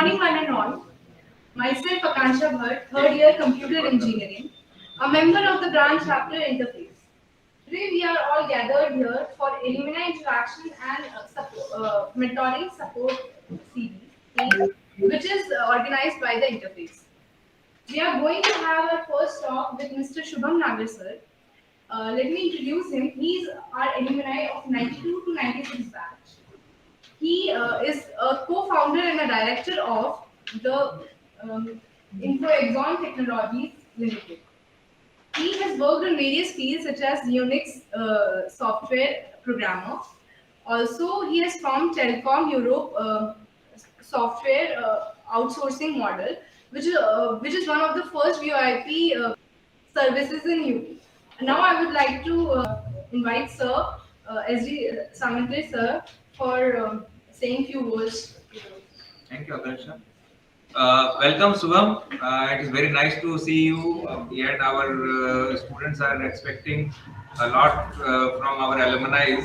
Morning, one and all. Myself, Akansha Bhatt, third year computer engineering, a member of the branch chapter interface. Today, we are all gathered here for alumni interaction and mentoring support series, which is organized by the interface. We are going to have our first talk with Mr. Shubham Nagar sir. Let me introduce him. He is our alumni of 92 to 96 batch. He is a co-founder and a director of the Infoexon Technologies Limited. He has worked in various fields such as Unix software programmer. Also, he has formed Telecom Europe software outsourcing model, which is one of the first VoIP services in UP. Now, I would like to invite Sir SD Samantri Sir for saying few words. Thank you, Akansha. Welcome, Subham. It is very nice to see you. Yet our students are expecting a lot from our alumni.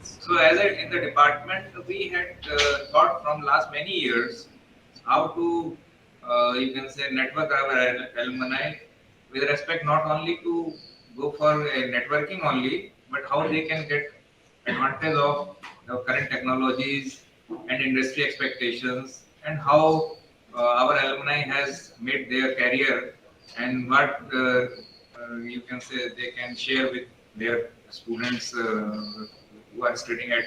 So, in the department, we had thought from last many years how to, you can say, network our alumni with respect not only to go for networking only, but how they can get advantage of the current technologies and industry expectations, and how our alumni has made their career, and what you can say they can share with their students who are studying at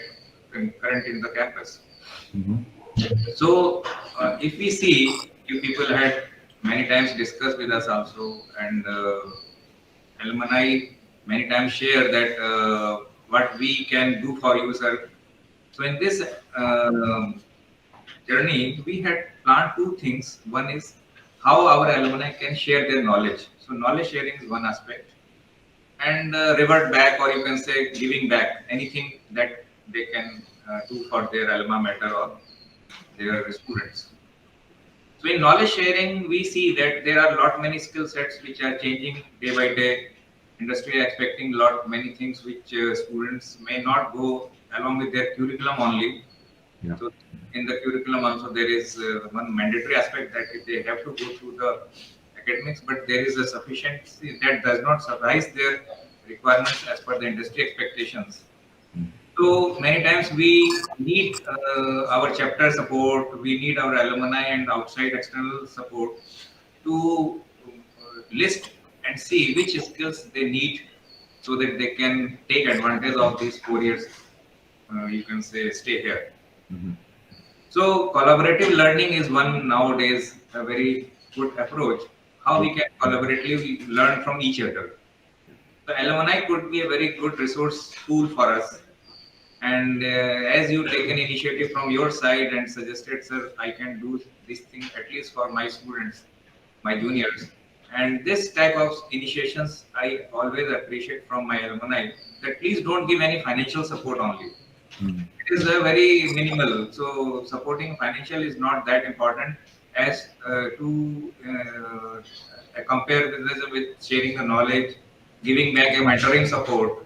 current in the campus. Mhm. So, if we see, you people had many times discussed with us also, and alumni many times share that what we can do for you, sir. So, in this journey, we had planned two things. One is how our alumni can share their knowledge. So, knowledge sharing is one aspect, and revert back, or you can say giving back anything that they can do for their alma mater or their students. So in knowledge sharing, we see that there are lot many skill sets which are changing day by day. Industry are expecting lot many things which students may not go along with their curriculum only. Yeah. So in the curriculum also there is one mandatory aspect that if they have to go through the academics, but there is a sufficiency that does not suffice their requirements as per the industry expectations. Mm. So many times we need our chapter support, we need our alumni and outside external support to list and see which skills they need so that they can take advantage of these 4 years, you can say, stay here. Mhm. So collaborative learning is one nowadays a very good approach. How we can collaboratively learn from each other. The alumni could be a very good resource tool for us. And as you take an initiative from your side and suggested, sir, I can do this thing at least for my students, my juniors. And this type of initiations I always appreciate from my alumni, that please don't give any financial support only. Mm. It is a very minimal. So supporting financial is not that important as to compare with sharing the knowledge, giving back a mentoring support.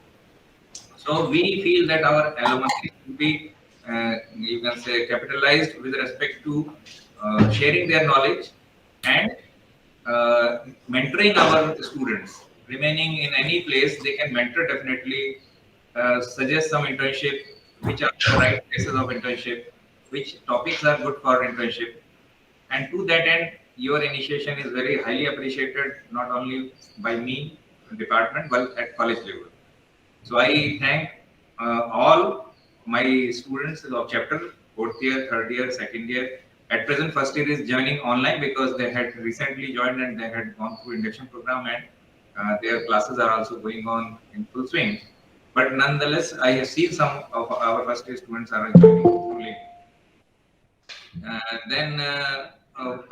So we feel that our alumni should be, you can say, capitalized with respect to sharing their knowledge and mentoring our students. Remaining in any place, they can mentor definitely, suggest some internship, which are the right places of internship, which topics are good for internship. And to that end, your initiation is very highly appreciated, not only by me, department, but at college level. So I thank all my students of chapter, fourth year, third year, second year. At present, first year is joining online because they had recently joined and they had gone through induction program, and their classes are also going on in full swing. But nonetheless, I have seen some of our first year students are joining fully. Then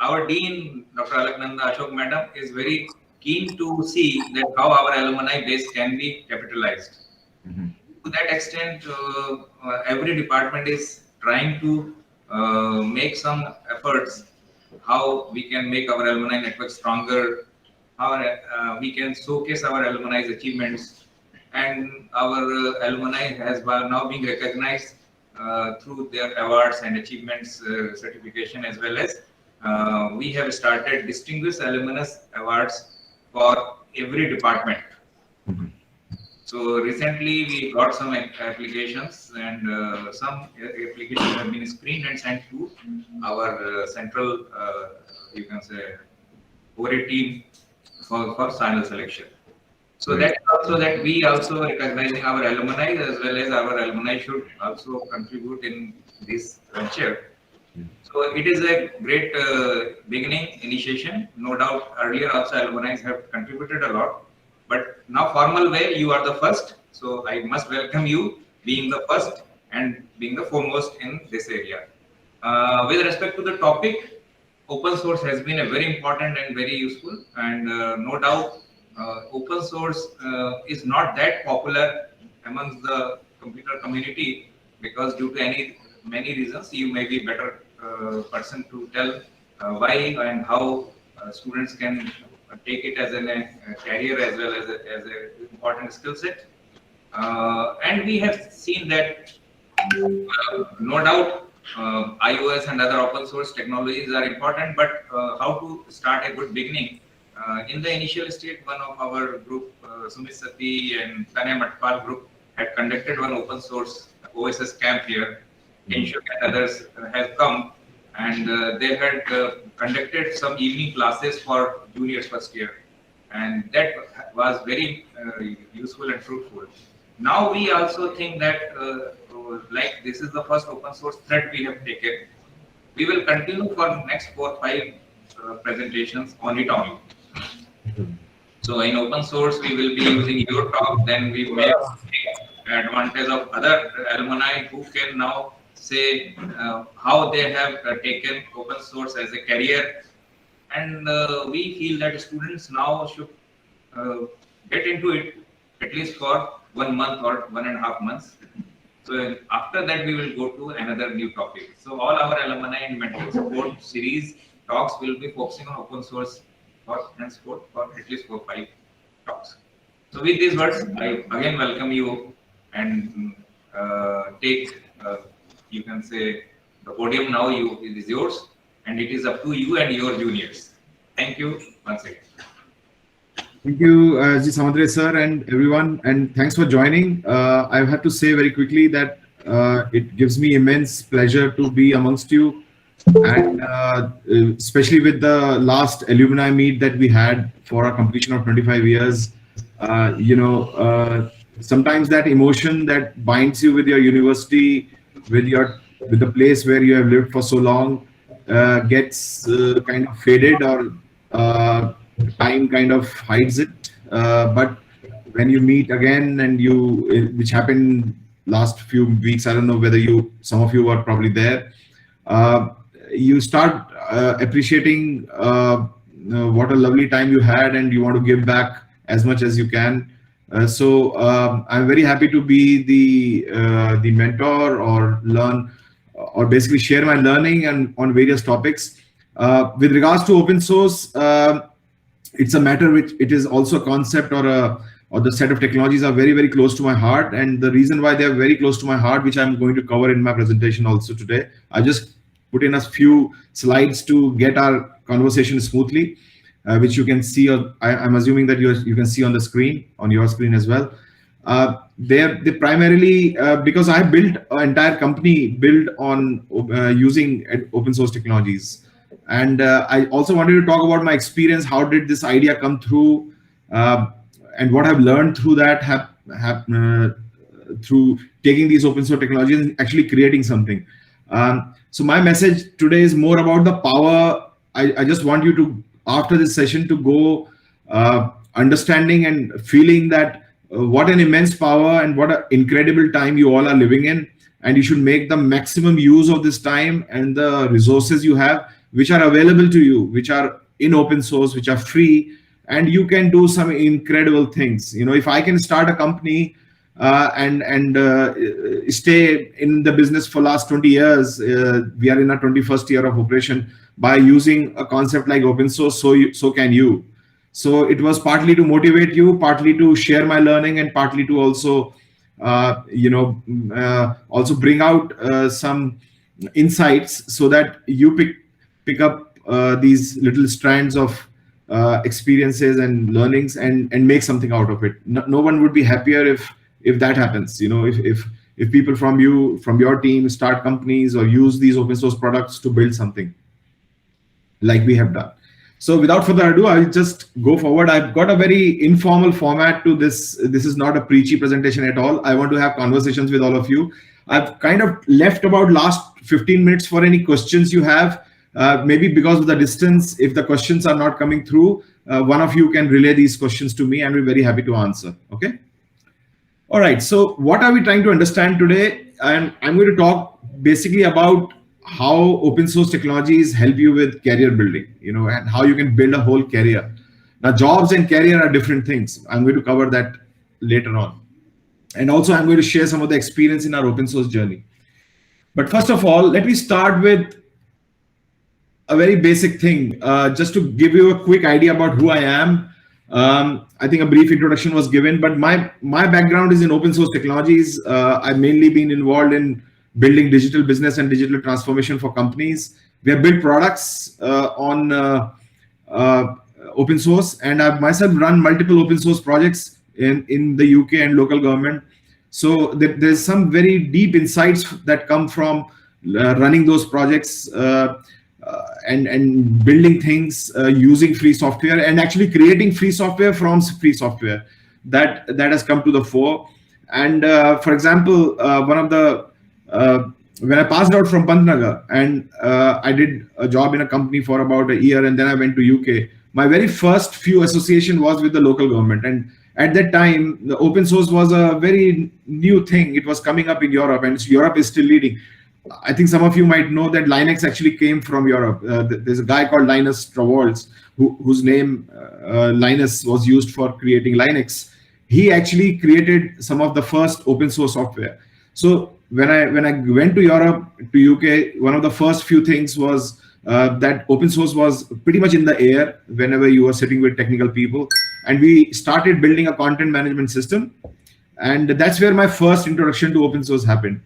our dean, Dr. Alaknanda Ashok Madam, is very keen to see that how our alumni base can be capitalized. Mhm. To that extent, every department is trying to make some efforts how we can make our alumni network stronger, how we can showcase our alumni's achievements, and our alumni has now being recognized through their awards and achievements certification, as well as we have started distinguished alumnus awards for every department. So recently we got some applications, and some applications have been screened and sent to our central, you can say, ORA team for final selection. So that also that we also recognizing our alumni, as well as our alumni should also contribute in this venture. So it is a great beginning initiation. No doubt earlier also alumni have contributed a lot, but now formal way you are the first. So I must welcome you being the first and being the foremost in this area. With respect to the topic, open source has been a very important and very useful, and no doubt open source is not that popular amongst the computer community, because due to many reasons. You may be better person to tell why and how students can take it as a career as well as a important skill set. And we have seen that no doubt iOS and other open source technologies are important, but how to start a good beginning. In the initial stage, one of our group, Sumit Sati and Tanay Matpal group, had conducted one open source OSS camp here. Kinshuk and others have come, and they had conducted some evening classes for juniors first year, and that was very useful and fruitful. Now we also think that like this is the first open source thread we have taken. We will continue for next 4 or 5 presentations on it only. So in open source, we will be using your talk, then we may take advantage of other alumni who can now say how they have taken open source as a career. And we feel that students now should get into it at least for 1 month or 1.5 months. So after that, we will go to another new topic. So all our alumni and mentor support series talks will be focusing on open source for henceforth for at least 4 or 5 talks. So with these words, I again welcome you and take, you can say, the podium now it is yours, and it is up to you and your juniors. Thank you once again. Thank you, G. Samadre sir, and everyone, and thanks for joining. I have to say very quickly that it gives me immense pleasure to be amongst you, and especially with the last alumni meet that we had for our completion of 25 years. Sometimes that emotion that binds you with your university, with the place where you have lived for so long, gets kind of faded, or time kind of hides it. But when you meet again, and which happened last few weeks, I don't know whether some of you were probably there, you start appreciating what a lovely time you had, and you want to give back as much as you can. So I'm very happy to be the mentor, or learn, or basically share my learning and on various topics. With regards to open source, it's a matter which it is also a concept, or the set of technologies are very, very close to my heart. And the reason why they are very close to my heart, which I'm going to cover in my presentation also today, I just put in a few slides to get our conversation smoothly, which you can see. I'm assuming that you can see on the screen, on your screen as well. They primarily, because I built an entire company built on using open source technologies. And I also wanted to talk about my experience. How did this idea come through, and what I've learned through that, through taking these open source technologies and actually creating something. So my message today is more about the power. I just want you to, after this session, to go understanding and feeling that what an immense power and what an incredible time you all are living in. And you should make the maximum use of this time and the resources you have, which are available to you, which are in open source, which are free, and you can do some incredible things. If I can start a company and stay in the business for last 20 years, we are in our 21st year of operation, by using a concept like open source, so can you. So it was partly to motivate you, partly to share my learning, and partly to also also bring out some insights so that you pick up these little strands of experiences and learnings and make something out of it. No one would be happier if that happens. If people from your team start companies or use these open source products to build something like we have done. So without further ado, I'll just go forward. I've got a very informal format to this. This is not a preachy presentation at all. I want to have conversations with all of you. I've kind of left about last 15 minutes for any questions you have. Maybe because of the distance, if the questions are not coming through, one of you can relay these questions to me and we're very happy to answer. Okay. All right. So what are we trying to understand today? I'm going to talk basically about how open source technologies help you with career building, and how you can build a whole career. Now, jobs and career are different things. I'm going to cover that later on. And also I'm going to share some of the experience in our open source journey. But first of all, let me start with a very basic thing, just to give you a quick idea about who I am. I think a brief introduction was given, but my background is in open source technologies. I've mainly been involved in building digital business and digital transformation for companies. We have built products on open source, and I've myself run multiple open source projects in the UK and local government. So there's some very deep insights that come from running those projects and building things using free software, and actually creating free software from free software that has come to the fore. And for example, one of the when I passed out from Pantnagar and I did a job in a company for about a year, and then I went to UK. My very first few association was with the local government, and at that time the open source was a very new thing. It was coming up in Europe, and Europe is still leading. I think some of you might know that Linux actually came from Europe. There's a guy called Linus Torvalds whose name Linus was used for creating Linux. He actually created some of the first open source software. So when I went to Europe, to UK, one of the first few things was that open source was pretty much in the air whenever you were sitting with technical people. And we started building a content management system. And that's where my first introduction to open source happened.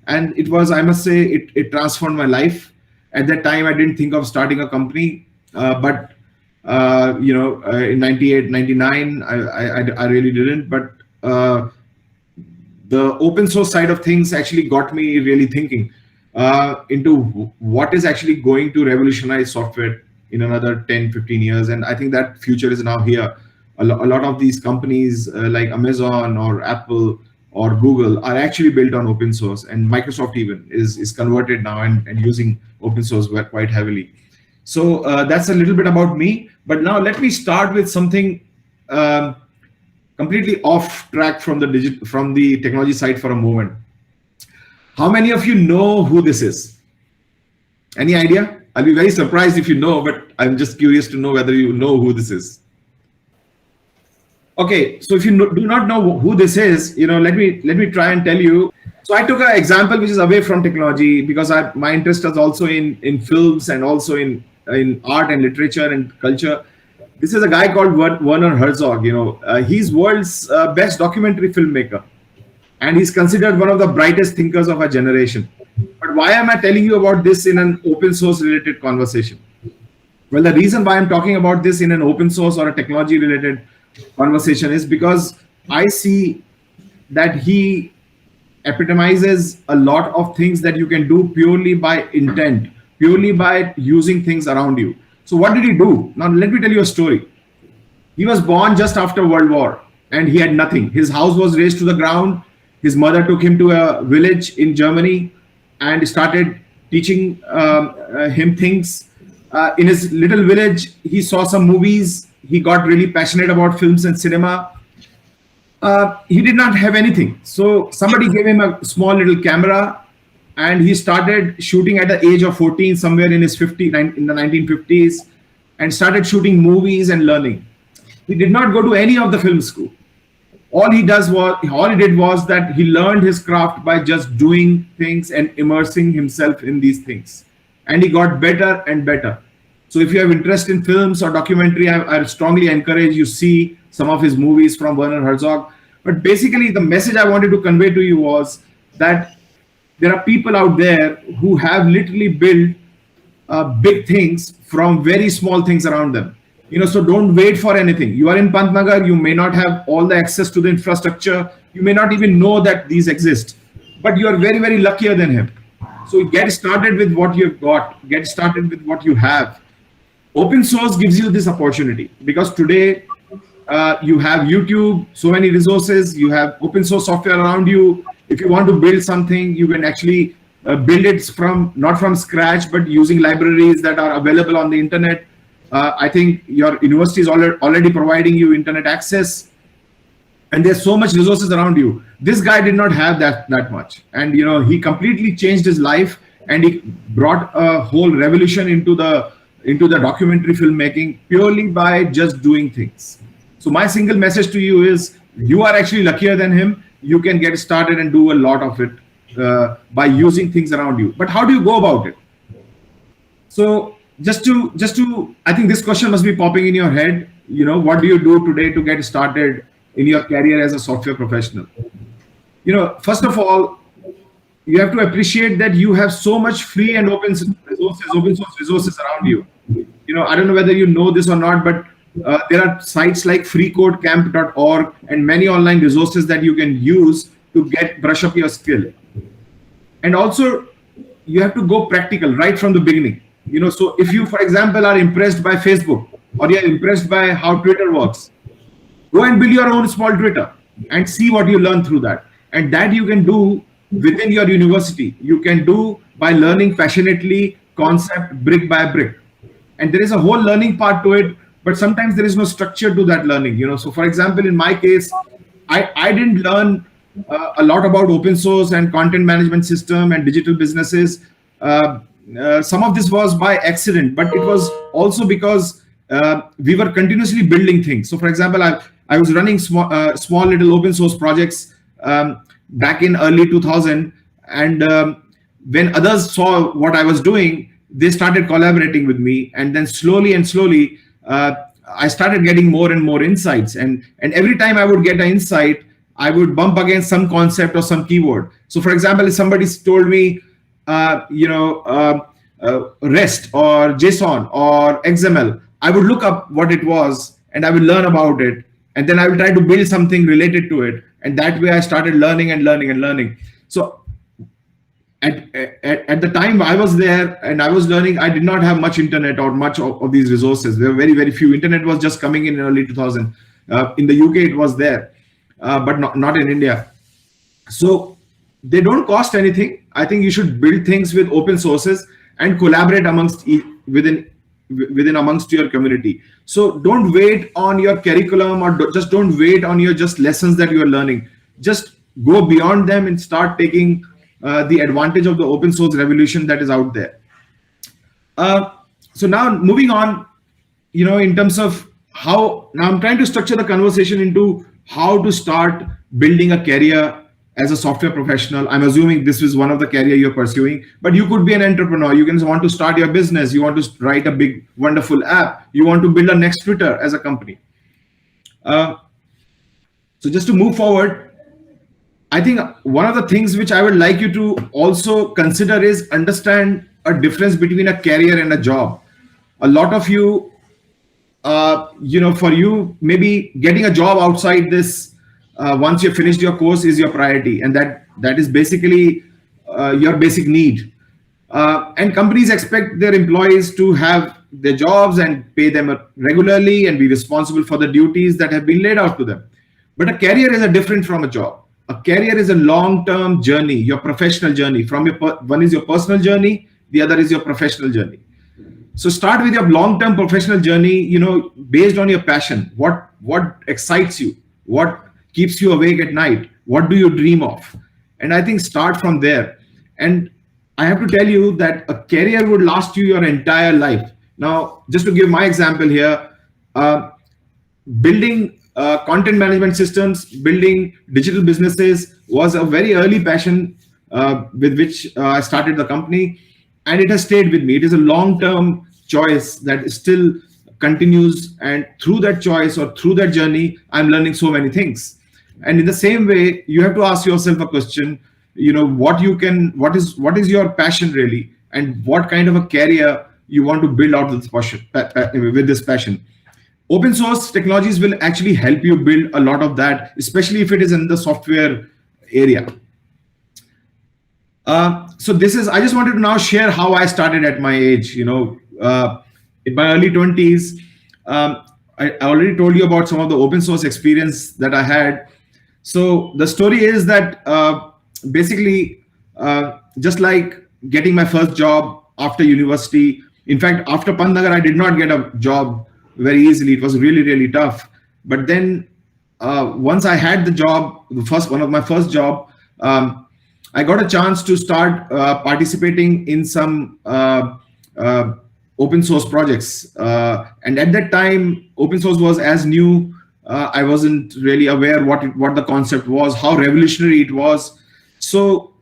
And it was, I must say, it transformed my life. At that time, I didn't think of starting a company, but in 98, 99, I really didn't. But the open source side of things actually got me really thinking into what is actually going to revolutionize software in another 10, 15 years. And I think that future is now here. A lot of these companies like Amazon or Apple or Google are actually built on open source, and Microsoft even is converted now and using open source quite heavily. So that's a little bit about me. But now let me start with something completely off track from the technology side for a moment. How many of you know who this is? Any idea? I'll be very surprised if you know, but I'm just curious to know whether you know who this is. Okay, so if you do not know who this is, let me try and tell you. So I took an example which is away from technology, because my interest is also in films and also in art and literature and culture. This is a guy called Werner Herzog. He's world's best documentary filmmaker, and he's considered one of the brightest thinkers of our generation. But why am I telling you about this in an open source related conversation? Well, the reason why I'm talking about this in an open source or a technology related conversation is because I see that he epitomizes a lot of things that you can do purely by intent, purely by using things around you. So what did he do? Now let me tell you a story. He was born just after World War and he had nothing. His house was razed to the ground. His mother took him to a village in Germany and started teaching him things. In his little village, he saw some movies. He got really passionate about films and cinema. He did not have anything. So somebody gave him a small little camera and he started shooting at the age of 14, somewhere in his in the 1950s, and started shooting movies and learning. He did not go to any of the film school. All he did was that he learned his craft by just doing things and immersing himself in these things. And he got better and better. So if you have interest in films or documentary, I strongly encourage you see some of his movies from Werner Herzog. But basically, the message I wanted to convey to you was that there are people out there who have literally built big things from very small things around them. So don't wait for anything. You are in Pantnagar, you may not have all the access to the infrastructure, you may not even know that these exist, but you are very, very luckier than him. So get started with what you've got, get started with what you have. Open source gives you this opportunity because today you have YouTube, so many resources, you have open source software around you. If you want to build something, you can actually build it not from scratch, but using libraries that are available on the internet. I think your university is already providing you internet access, and there's so much resources around you. This guy did not have that much, and he completely changed his life, and he brought a whole revolution into the documentary filmmaking purely by just doing things. So my single message to you is, you are actually luckier than him. You can get started and do a lot of it by using things around you. But how do you go about it? So just to, I think this question must be popping in your head. What do you do today to get started in your career as a software professional? First of all, you have to appreciate that you have so much free and open source resources around you. I don't know whether you know this or not, but there are sites like freecodecamp.org and many online resources that you can use to brush up your skill. And also, you have to go practical right from the beginning. So if you, for example, are impressed by Facebook, or you're impressed by how Twitter works, go and build your own small Twitter and see what you learn through that. And that you can do within your university. You can do by learning passionately, concept brick by brick. And there is a whole learning part to it, but sometimes there is no structure to that learning. So for example, in my case, I didn't learn a lot about open source and content management system and digital businesses. Some of this was by accident, but it was also because we were continuously building things. So for example, I was running small little open source projects back in early 2000, and when others saw what I was doing, they started collaborating with me, and then slowly I started getting more and more insights, and every time I would get an insight, I would bump against some concept or some keyword. So for example, if somebody told me REST or JSON or XML, I would look up what it was and I will learn about it, and then I will try to build something related to it, and that way I started learning and learning. So at the time I was there and I was learning, I did not have much internet or much of these resources. There were very, very few. Internet was just coming in early 2000. In the UK it was there, but not in India. So they don't cost anything. I think you should build things with open sources and collaborate within amongst your community. So don't wait on your curriculum, or just don't wait on your just lessons that you are learning. Just go beyond them and start taking the advantage of the open source revolution that is out there. So now moving on, in terms of now I'm trying to structure the conversation into how to start building a career as a software professional. I'm assuming this is one of the career you're pursuing, but you could be an entrepreneur. You can want to start your business. You want to write a big, wonderful app. You want to build a next Twitter as a company. So just to move forward, I think one of the things which I would like you to also consider is understand a difference between a career and a job. A lot of you, for you, maybe getting a job outside this, once you've finished your course, is your priority, and that is basically your basic need. And companies expect their employees to have their jobs and pay them regularly and be responsible for the duties that have been laid out to them. But a career is different from a job. A career is a long-term journey, your professional journey. One is your personal journey, the other is your professional journey. So start with your long-term professional journey, based on your passion. What excites you? What keeps you awake at night? What do you dream of? And I think start from there. And I have to tell you that a career would last you your entire life. Now, just to give my example here, building content management systems, building digital businesses was a very early passion with which I started the company, and it has stayed with me. It is a long-term choice that still continues, and through that choice or through that journey, I'm learning so many things. And in the same way, you have to ask yourself a question, what is your passion really, and what kind of a career you want to build out of this passion, with this passion. Open source technologies will actually help you build a lot of that, especially if it is in the software area. So I just wanted to now share how I started at my age. In my early 20s, I already told you about some of the open source experience that I had. So the story is that basically, just like getting my first job after university. In fact, after Pantnagar, I did not get a job very easily. It was really, really tough. But then once I had the job, one of my first job, I got a chance to start participating in some open source projects. And at that time, open source was as new. I wasn't really aware what the concept was, how revolutionary it was. So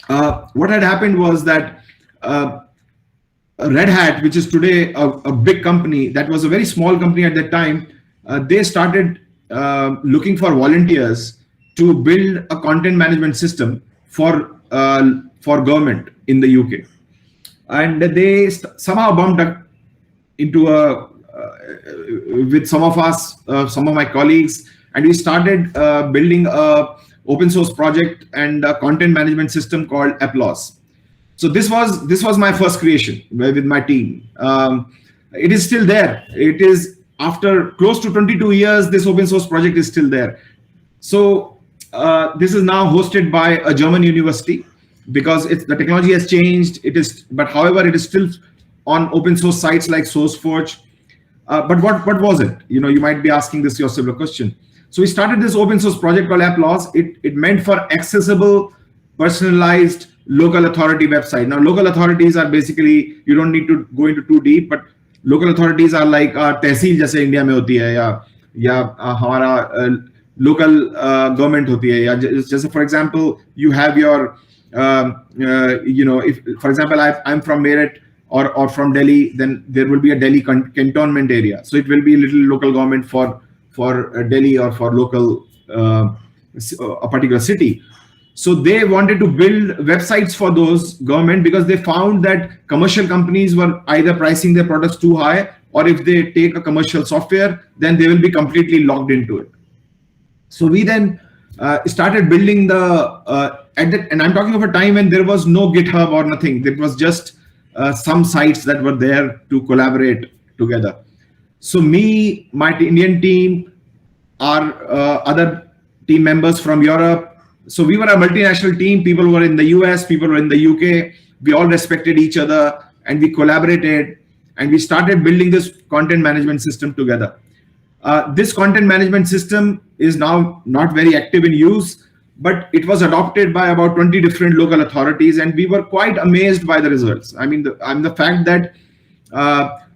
what had happened was that Red Hat, which is today a big company, that was a very small company at that time, they started looking for volunteers to build a content management system for government in the UK. And they somehow bumped up into with some of us, some of my colleagues, and we started building a open source project and a content management system called Applause. So this was my first creation with my team. It is still there. It is after close to 22 years, this open source project is still there. So this is now hosted by a German university, because the technology has changed. But however, it is still on open source sites like SourceForge. But what was it? You might be asking this yourself a question. So we started this open source project called Applause. It meant for accessible, personalized local authority website. Now, local authorities are basically, you don't need to go into too deep, but local authorities are like tehsil jaise India mein hoti hai, ya hamara local government hoti hai. Just for example, you have your if, for example, I'm from Meerut or from Delhi, then there will be a Delhi cantonment area. So it will be a little local government for Delhi or for local a particular city. So they wanted to build websites for those government, because they found that commercial companies were either pricing their products too high, or if they take a commercial software, then they will be completely locked into it. So we then started building and I'm talking of a time when there was no GitHub or nothing. There was just some sites that were there to collaborate together. So me, my Indian team, our other team members from Europe. So we were a multinational team. People were in the US, people were in the UK. We all respected each other and we collaborated and we started building this content management system together. This content management system is now not very active in use, but it was adopted by about 20 different local authorities, and we were quite amazed by the results. I mean, the fact that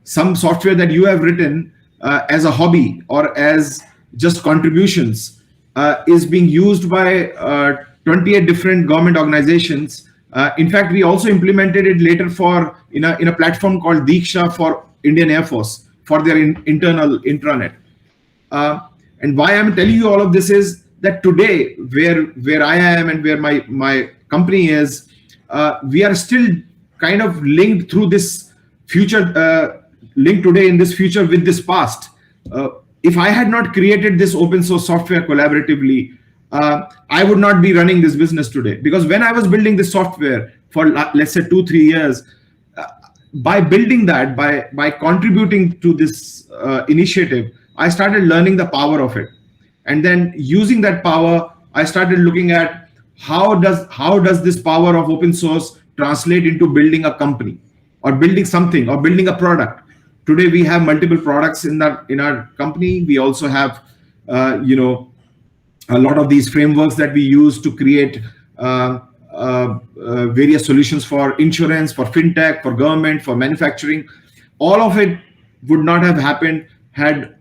some software that you have written as a hobby or as just contributions is being used by 28 different government organizations. In fact, we also implemented it later in a platform called Diksha for Indian Air Force for their internal intranet. And why I'm telling you all of this is that today, where I am and where my company is, we are still kind of linked through this future, linked today in this future with this past. If I had not created this open source software collaboratively, I would not be running this business today. Because when I was building this software for, let's say, 2-3 years, by building that, by contributing to this initiative, I started learning the power of it. And then using that power, I started looking at how does this power of open source translate into building a company or building something or building a product. Today, we have multiple products in our company. We also have, a lot of these frameworks that we use to create various solutions for insurance, for fintech, for government, for manufacturing. All of it would not have happened had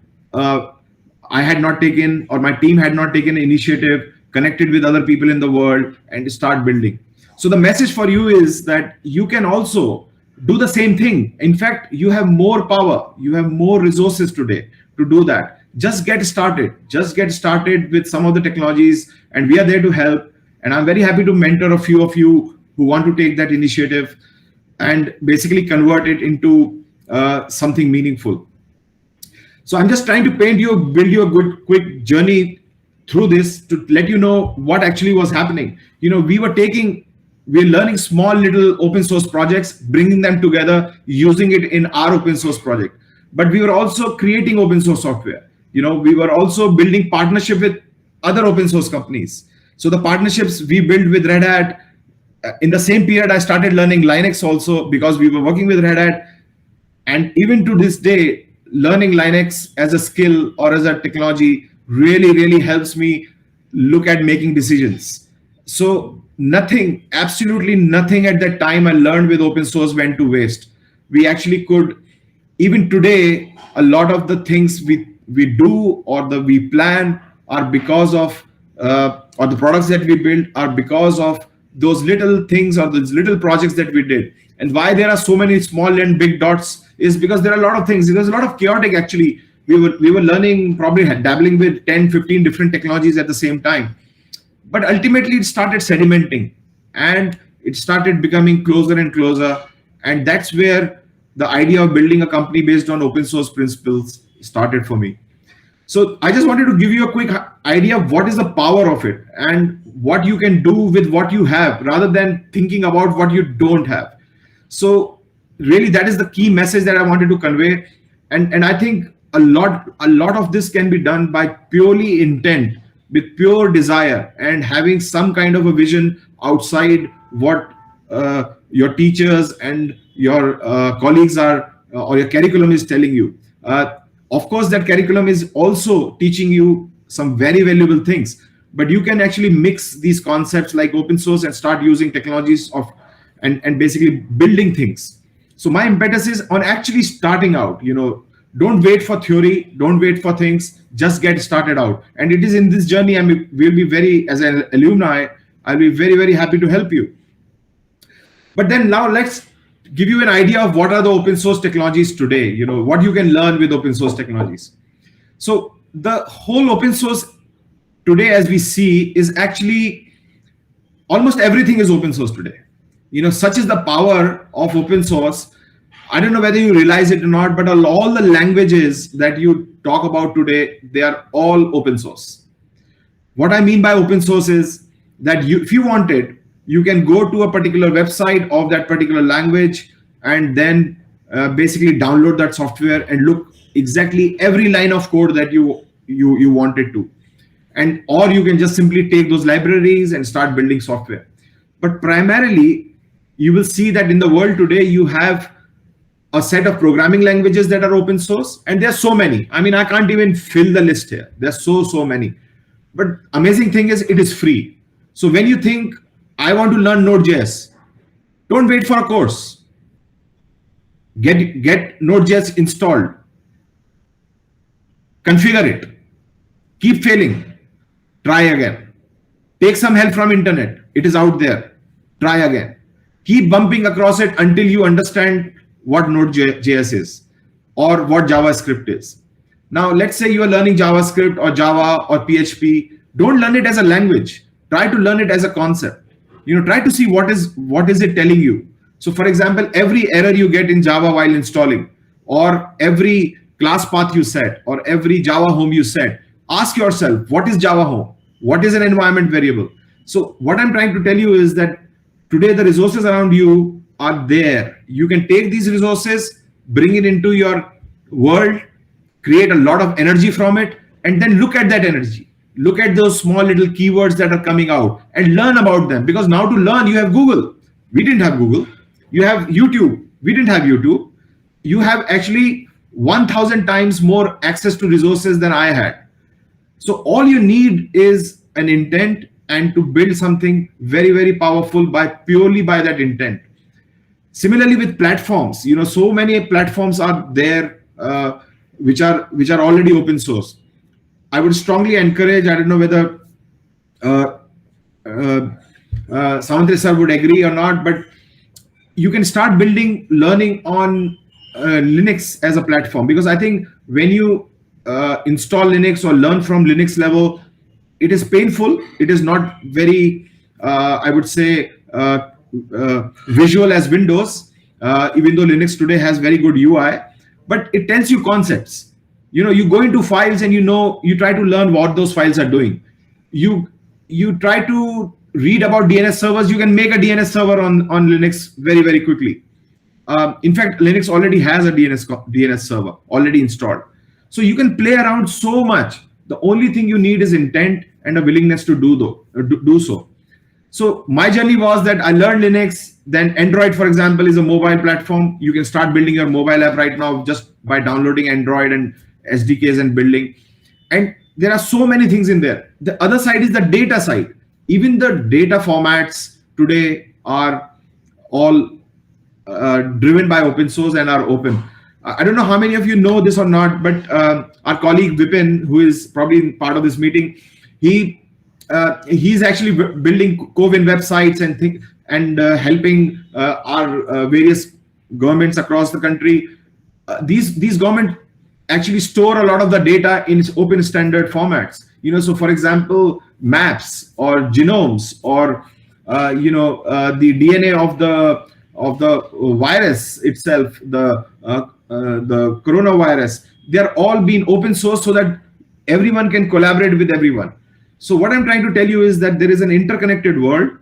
I had not taken, or my team had not taken initiative, connected with other people in the world and start building. So the message for you is that you can also do the same thing. In fact, you have more power, you have more resources today to do that. just get started. Just get started with some of the technologies, and we are there to help. And I'm very happy to mentor a few of you who want to take that initiative and basically convert it into something meaningful. So I'm just trying to build you a good, quick journey through this to let you know what actually was happening. We're learning small little open source projects, bringing them together, using it in our open source project. But we were also creating open source software. We were also building partnership with other open source companies. So the partnerships we built with Red Hat, in the same period, I started learning Linux also because we were working with Red Hat. And even to this day, learning Linux as a skill or as a technology really, really helps me look at making decisions. So nothing, absolutely nothing at that time I learned with open source went to waste. We actually could, even today, a lot of the things we do or we plan are because of, or the products that we build are because of those little things or those little projects that we did. And why there are so many small and big dots is because there are a lot of things. There's a lot of chaotic actually. We were learning, probably dabbling with 10, 15 different technologies at the same time. But ultimately it started sedimenting and it started becoming closer and closer. And that's where the idea of building a company based on open source principles started for me. So I just wanted to give you a quick idea of what is the power of it and what you can do with what you have rather than thinking about what you don't have. So really that is the key message that I wanted to convey. And I think a lot of this can be done by purely intent, with pure desire and having some kind of a vision outside what your teachers and your colleagues are or your curriculum is telling you. Of course, that curriculum is also teaching you some very valuable things, but you can actually mix these concepts like open source and start using technologies and basically building things. So my impetus is on actually starting out. Don't wait for theory, don't wait for things, just get started out. And it is in this journey, we'll be very, as an alumni, I'll be very, very happy to help you. But then now let's give you an idea of what are the open source technologies today, what you can learn with open source technologies. So the whole open source today, as we see, is actually almost everything is open source today. Such is the power of open source. I don't know whether you realize it or not, but all the languages that you talk about today, they are all open source. What I mean by open source is that if you wanted, you can go to a particular website of that particular language and then basically download that software and look exactly every line of code that you wanted to. Or you can just simply take those libraries and start building software. But primarily, you will see that in the world today, you have a set of programming languages that are open source, and there are so many. I mean, I can't even fill the list here. There's so many. But amazing thing is it is free. So when you think, I want to learn Node.js, don't wait for a course. Get Node.js installed. Configure it. Keep failing. Try again. Take some help from internet. It is out there. Try again. Keep bumping across it until you understand what Node.js is or what JavaScript is. Now, let's say you are learning JavaScript or Java or PHP. Don't learn it as a language. Try to learn it as a concept. Try to see what is it telling you. So for example, every error you get in Java while installing, or every class path you set, or every Java home you set, ask yourself, what is Java home? What is an environment variable? So what I'm trying to tell you is that today the resources around you are there. You can take these resources, bring it into your world, create a lot of energy from it, and then look at that energy. Look at those small little keywords that are coming out and learn about them. Because now to learn, you have Google. We didn't have Google. You have YouTube. We didn't have YouTube. You have actually 1,000 times more access to resources than I had. So all you need is an intent and to build something very, very powerful purely by that intent. Similarly with platforms, so many platforms are there which are already open source. I would strongly encourage, I don't know whether Samantri sir would agree or not, but you can start learning on Linux as a platform, because I think when you install Linux or learn from Linux level, it is painful. It is not very, I would say, visual as Windows, even though Linux today has very good UI, but it tells you concepts. You go into files and you try to learn what those files are doing. You try to read about DNS servers. You can make a DNS server on Linux very, very quickly. In fact, Linux already has a DNS server already installed. So you can play around so much. The only thing you need is intent and a willingness to do so. So my journey was that I learned Linux, then Android, for example, is a mobile platform. You can start building your mobile app right now just by downloading Android and SDKs and building. And there are so many things in there. The other side is the data side. Even the data formats today are all driven by open source and are open. I don't know how many of you know this or not, but our colleague Vipin, who is probably part of this meeting, he's actually building CoWIN websites and helping our various governments across the country. These government actually store a lot of the data in open standard formats. So for example, maps or genomes or the DNA of the virus itself, the coronavirus, they're all being open source so that everyone can collaborate with everyone. So what I'm trying to tell you is that there is an interconnected world,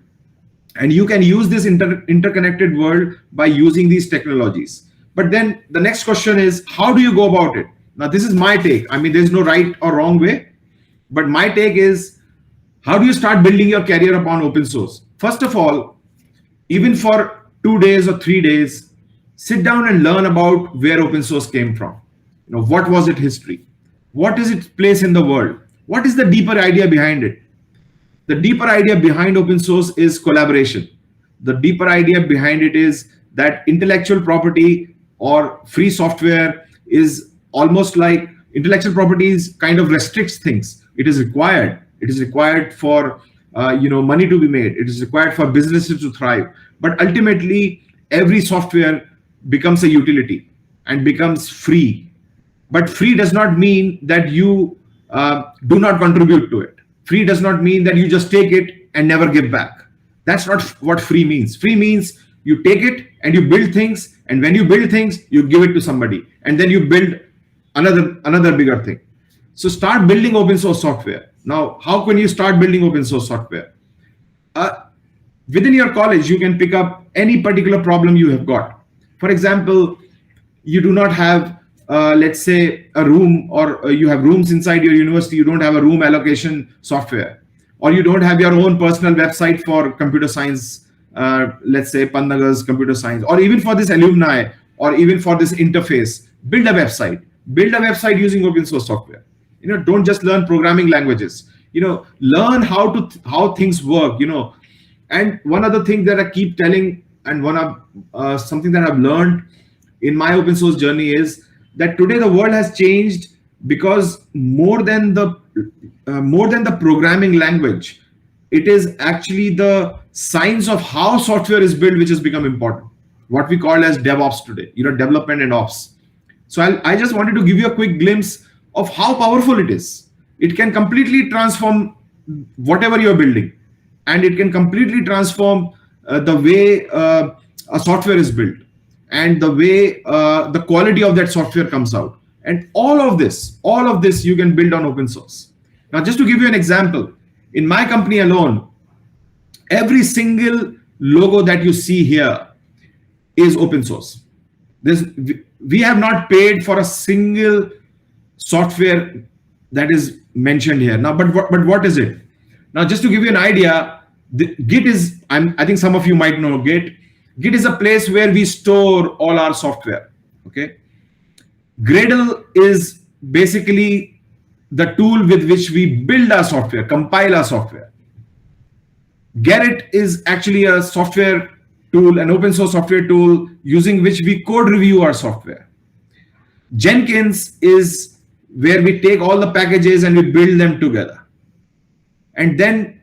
and you can use this interconnected world by using these technologies. But then the next question is, how do you go about it? Now, this is my take. I mean, there's no right or wrong way, but my take is, how do you start building your career upon open source? First of all, even for 2 days or 3 days, sit down and learn about where open source came from. What was its history? What is its place in the world? What is the deeper idea behind it? The deeper idea behind open source is collaboration. The deeper idea behind it is that intellectual property or free software is almost like intellectual properties kind of restricts things. It is required. It is required for money to be made. It is required for businesses to thrive. But ultimately, every software becomes a utility and becomes free. But free does not mean that you do not contribute to it. Free does not mean that you just take it and never give back. That's not what free means. Free means you take it and you build things, and when you build things, you give it to somebody, and then you build another bigger thing. So start building open source software. Now, how can you start building open source software? Within your college, you can pick up any particular problem you have got. For example, you do not have, let's say, a room, or you have rooms inside your university. You don't have a room allocation software, or you don't have your own personal website for computer science, let's say Pannaga's computer science, or even for this alumni, or even for this interface. Build a website. Build a website using open source software. Don't just learn programming languages. Learn how things work. And one other thing that I keep telling, and something that I've learned in my open source journey is that today the world has changed, because more than the programming language, it is actually the science of how software is built which has become important. What we call as DevOps today, development and ops. So I just wanted to give you a quick glimpse of how powerful it is. It can completely transform whatever you're building, and it can completely transform the way a software is built, and the way the quality of that software comes out. And all of this you can build on open source. Now, just to give you an example, in my company alone, every single logo that you see here is open source. We have not paid for a single software that is mentioned here. Now, but what is it? Now, just to give you an idea, Git is, I think some of you might know Git. Git is a place where we store all our software. Okay. Gradle is basically the tool with which we build our software, compile our software. Gerrit is actually a software tool, an open source software tool using which we code review our software. Jenkins is where we take all the packages and we build them together. And then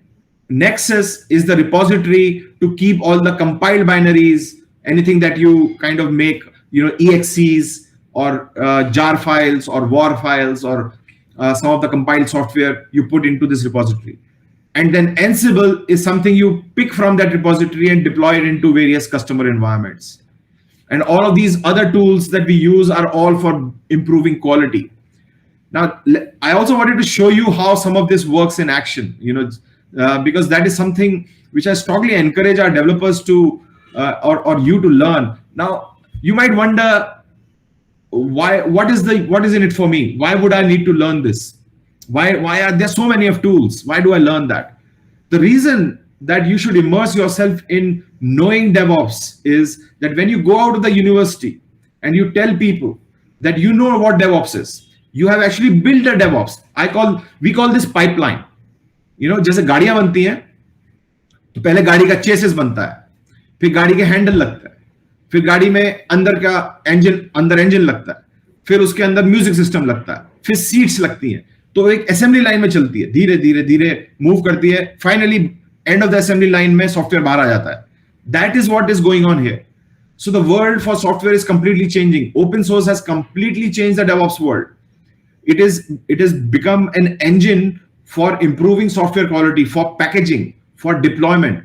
Nexus is the repository to keep all the compiled binaries, anything that you kind of make, EXEs or jar files or WAR files or some of the compiled software you put into this repository. And then Ansible is something you pick from that repository and deploy it into various customer environments. And all of these other tools that we use are all for improving quality. Now, I also wanted to show you how some of this works in action, because that is something which I strongly encourage our developers to, or you to learn. Now, you might wonder, what is in it for me? Why would I need to learn this? Why are there so many of tools? Why do I learn that? The reason that you should immerse yourself in knowing DevOps is that when you go out of the university and you tell people that you know what DevOps is, you have actually built a DevOps. We call this pipeline. जैसे गाड़ियां बनती हैं तो पहले गाड़ी का chassis बनता है, फिर गाड़ी के हैंडल लगता है, फिर गाड़ी में अंदर इंजन लगता है, फिर उसके अंदर म्यूजिक सिस्टम लगता है, फिर सीट्स लगती हैं, तो एक असेंबली लाइन में चलती है, धीरे धीरे धीरे मूव करती है, finally end of the assembly line में सॉफ्टवेयर बाहर आ जाता है. That is what is going on here. So the world for software is completely changing. Open source has completely changed the DevOps world. It has become an engine for improving software quality, for packaging, for deployment.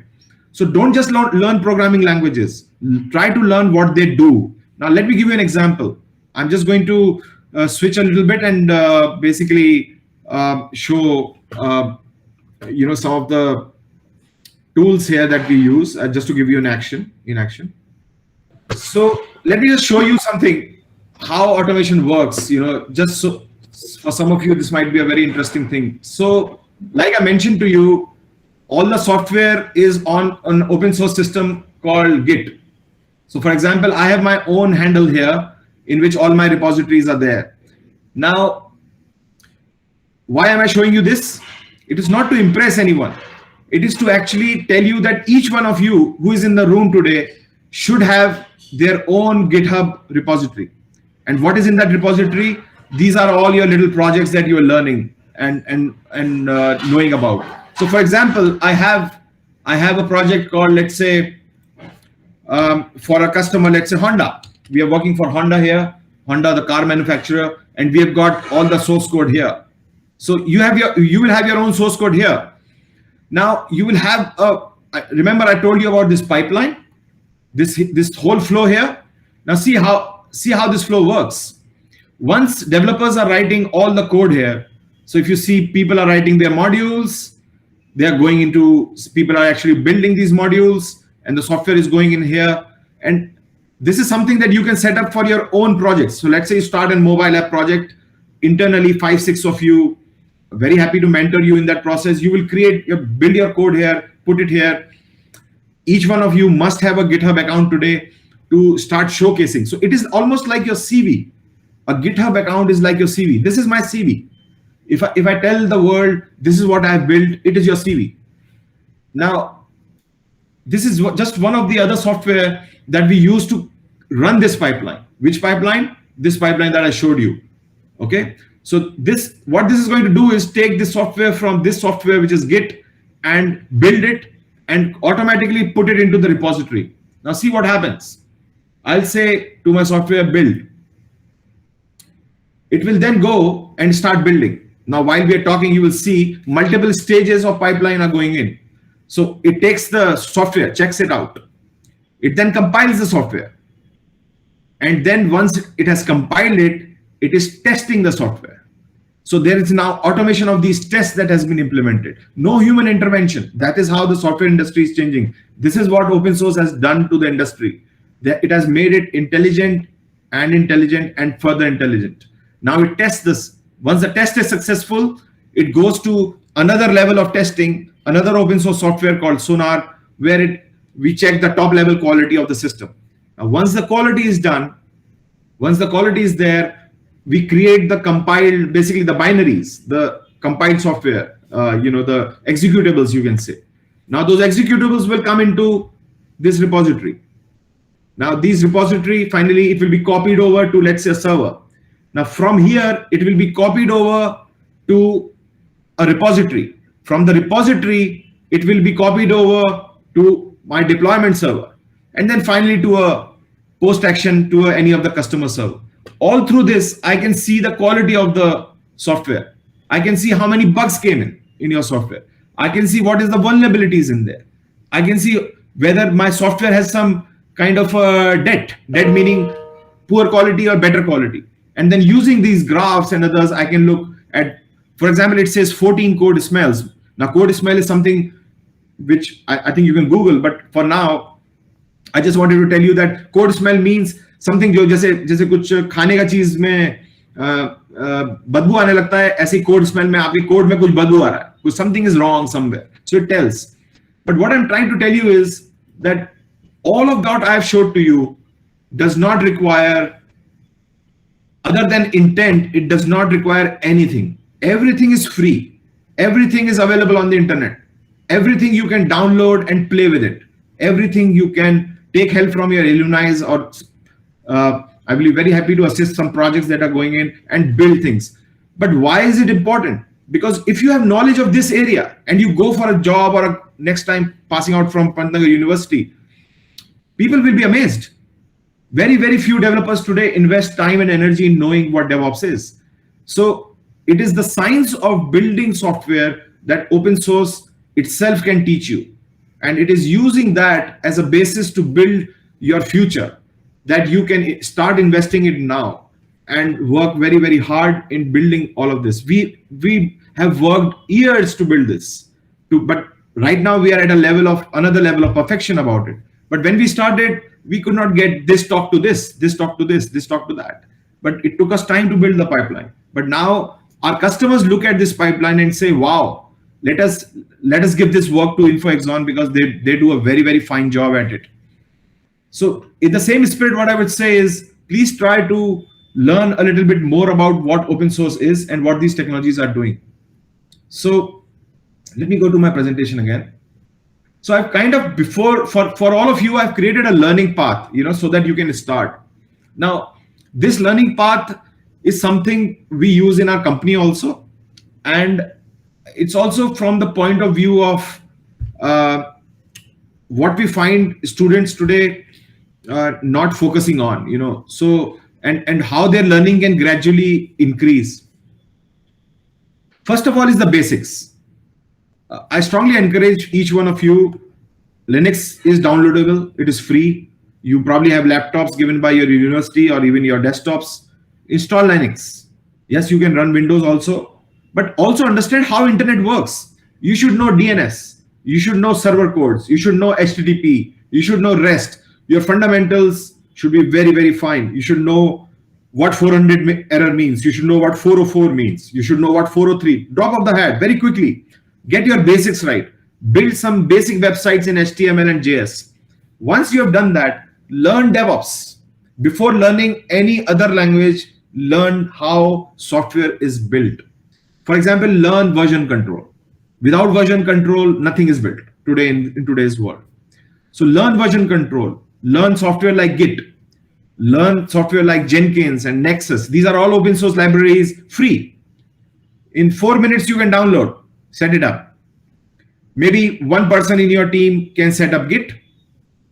So don't just learn programming languages. Try to learn what they do. Now let me give you an example. I'm just going to switch a little bit and basically show some of the tools here that we use, just to give you in action. So let me just show you something, how automation works, just so for some of you, this might be a very interesting thing. So like I mentioned to you, all the software is on an open source system called Git. So for example, I have my own handle here in which all my repositories are there. Now, why am I showing you this? It is not to impress anyone. It is to actually tell you that each one of you who is in the room today should have their own GitHub repository. And what is in that repository? These are all your little projects that you are learning and knowing about. So for example, I have a project called, let's say, for a customer, let's say Honda. We are working for Honda here, Honda, the car manufacturer, and we have got all the source code here. So you will have your own source code here. Now you will have remember I told you about this pipeline, this whole flow here. Now see how this flow works. Once developers are writing all the code here, so if you see people are writing their modules, people are actually building these modules, and the software is going in here. And this is something that you can set up for your own projects. So let's say you start a mobile app project internally, 5-6 of you, very happy to mentor you in that process. You will build your code here, put it here. Each one of you must have a GitHub account today to start showcasing. So it is almost like your CV. A GitHub account is like your CV. This is my CV. If I tell the world, this is what I have built, it is your CV. Now, this is just one of the other software that we use to run this pipeline. Which pipeline? This pipeline that I showed you. Okay. So what this is going to do is take this software from this software, which is Git, and build it and automatically put it into the repository. Now see what happens. I'll say to my software build. It will then go and start building. Now while we are talking, you will see multiple stages of pipeline are going in. So it takes the software, checks it out. It then compiles the software. And then once it has compiled it, it is testing the software. So there is now automation of these tests that has been implemented. No human intervention. That is how the software industry is changing. This is what open source has done to the industry. It has made it intelligent and further intelligent. Now it tests this. Once the test is successful, it goes to another level of testing, another open source software called Sonar, where we check the top level quality of the system. Now, once the quality is done, once the quality is there, we create the compiled, basically the binaries, the compiled software, the executables, you can say. Now those executables will come into this repository. Now these repository, finally, it will be copied over to, let's say, a server. Now from here, it will be copied over to a repository. From the repository, it will be copied over to my deployment server. And then finally to a post action to any of the customer server. all through this, I can see the quality of the software. I can see how many bugs came in your software. I can see what is the vulnerabilities in there. I can see whether my software has some kind of a debt meaning poor quality or better quality. And then using these graphs and others, I can look at, for example, it says 14 code smells. Now, code smell is something which I think you can Google, but for now, I just wanted to tell you that code smell means something जो जैसे कुछ खाने का चीज में बदबू आने लगता है, ऐसी code smell में आपके code में कुछ बदबू आ रहा है, कुछ something is wrong somewhere, so it tells. But what I'm trying to tell you is that all of that I have showed to you does not require, other than intent, it does not require anything. Everything is free. Everything is available on the internet. Everything you can download and play with it. Everything you can take help from your alumni, or I will be very happy to assist some projects that are going in and build things. But why is it important? Because if you have knowledge of this area and you go for a job or next time passing out from Pantnagar University, people will be amazed. Very, very few developers today invest time and energy in knowing what DevOps is. So it is the science of building software that open source itself can teach you. And it is using that as a basis to build your future that you can start investing in now and work very, very hard in building all of this. We have worked years to build this, but right now we are at another level of perfection about it. But when we started, we could not get this talk to this talk to this talk to that. But it took us time to build the pipeline. But now our customers look at this pipeline and say, wow, let us give this work to InfoExon because they do a very, very fine job at it. So in the same spirit, what I would say is, please try to learn a little bit more about what open source is and what these technologies are doing. So let me go to my presentation again. So I've kind of for all of you, I've created a learning path, so that you can start. Now, this learning path is something we use in our company also. And it's also from the point of view of what we find students today not focusing on, so and how their learning can gradually increase. First of all is the basics. I strongly encourage each one of you. Linux is downloadable. It is free. You probably have laptops given by your university or even your desktops. Install Linux. Yes, you can run Windows also, but also understand how internet works. You should know DNS. You should know server codes. You should know HTTP. You should know REST. Your fundamentals should be very, very fine. You should know what 400 error means. You should know what 404 means. You should know what 403. Drop of the hat very quickly. Get your basics right. Build some basic websites in HTML and JS. Once you have done that, learn DevOps. Before learning any other language, learn how software is built. For example, learn version control. Without version control, nothing is built today in today's world. So learn version control. Learn software like Git. Learn software like Jenkins and Nexus. These are all open source libraries, free. In 4 minutes, you can download. Set it up. Maybe one person in your team can set up Git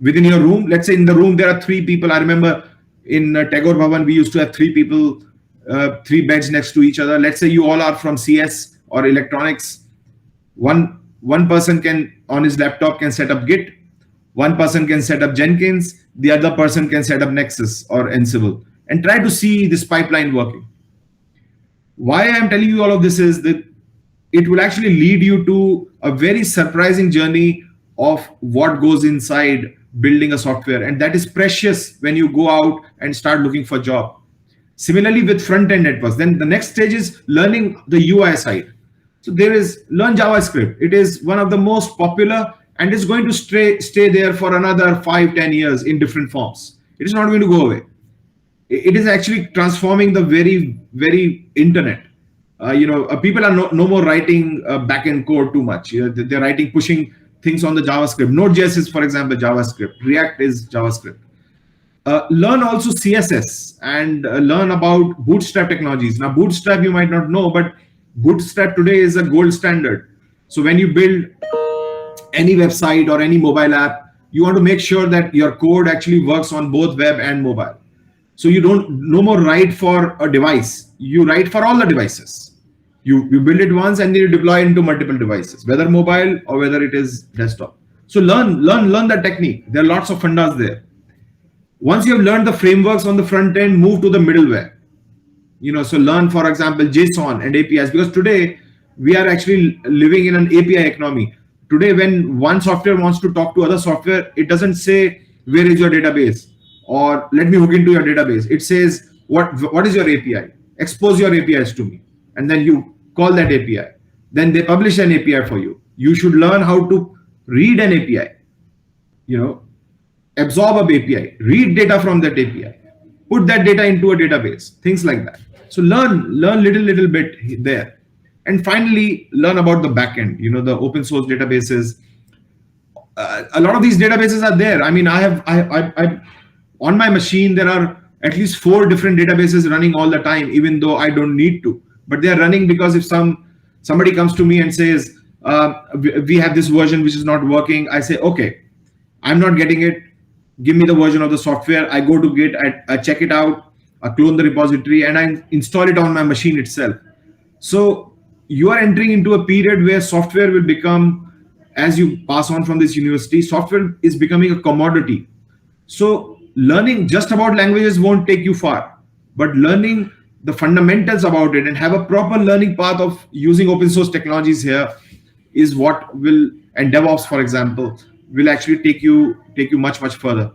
within your room. Let's say in the room there are 3 people. I remember in Tagore Bhavan, we used to have 3 people, 3 beds next to each other. Let's say you all are from CS or electronics. One person can, on his laptop, can set up Git. One person can set up Jenkins. The other person can set up Nexus or Ansible, and try to see this pipeline working. Why I'm telling you all of this is that it will actually lead you to a very surprising journey of what goes inside building a software. And that is precious when you go out and start looking for a job. Similarly with front-end networks, then the next stage is learning the UI side. So there is learn JavaScript. It is one of the most popular and it's going to stay there for another 5-10 years in different forms. It is not going to go away. It is actually transforming the very, very internet. People are no more writing backend code too much. They're writing, pushing things on the JavaScript. Node.js is, for example, JavaScript. React is JavaScript. Learn also CSS and learn about Bootstrap technologies. Now, Bootstrap you might not know, but Bootstrap today is a gold standard. So when you build any website or any mobile app, you want to make sure that your code actually works on both web and mobile. So you don't no more write for a device. You write for all the devices. You build it once and then you deploy it into multiple devices, whether mobile or whether it is desktop. So learn that technique. There are lots of fundas there. Once you have learned the frameworks on the front end, move to the middleware. So learn, for example, JSON and APIs, because today we are actually living in an API economy. Today, when one software wants to talk to other software, it doesn't say, where is your database? Or let me hook into your database. It says, what is your API? Expose your APIs to me. And then you call that API. Then they publish an API for you. You should learn how to read an API, absorb an API, read data from that API, put that data into a database, things like that. So learn little bit there. And finally, learn about the backend, the open source databases. A lot of these databases are there. I mean, I on my machine, there are at least 4 different databases running all the time, even though I don't need to. But they are running because if somebody comes to me and says, we have this version which is not working, I say, okay, I'm not getting it. Give me the version of the software. I go to Git, I check it out, I clone the repository, and I install it on my machine itself. So you are entering into a period where software will become, as you pass on from this university, software is becoming a commodity. So learning just about languages won't take you far, but learning the fundamentals about it and have a proper learning path of using open source technologies here is what will, and DevOps, for example, will actually take you much further.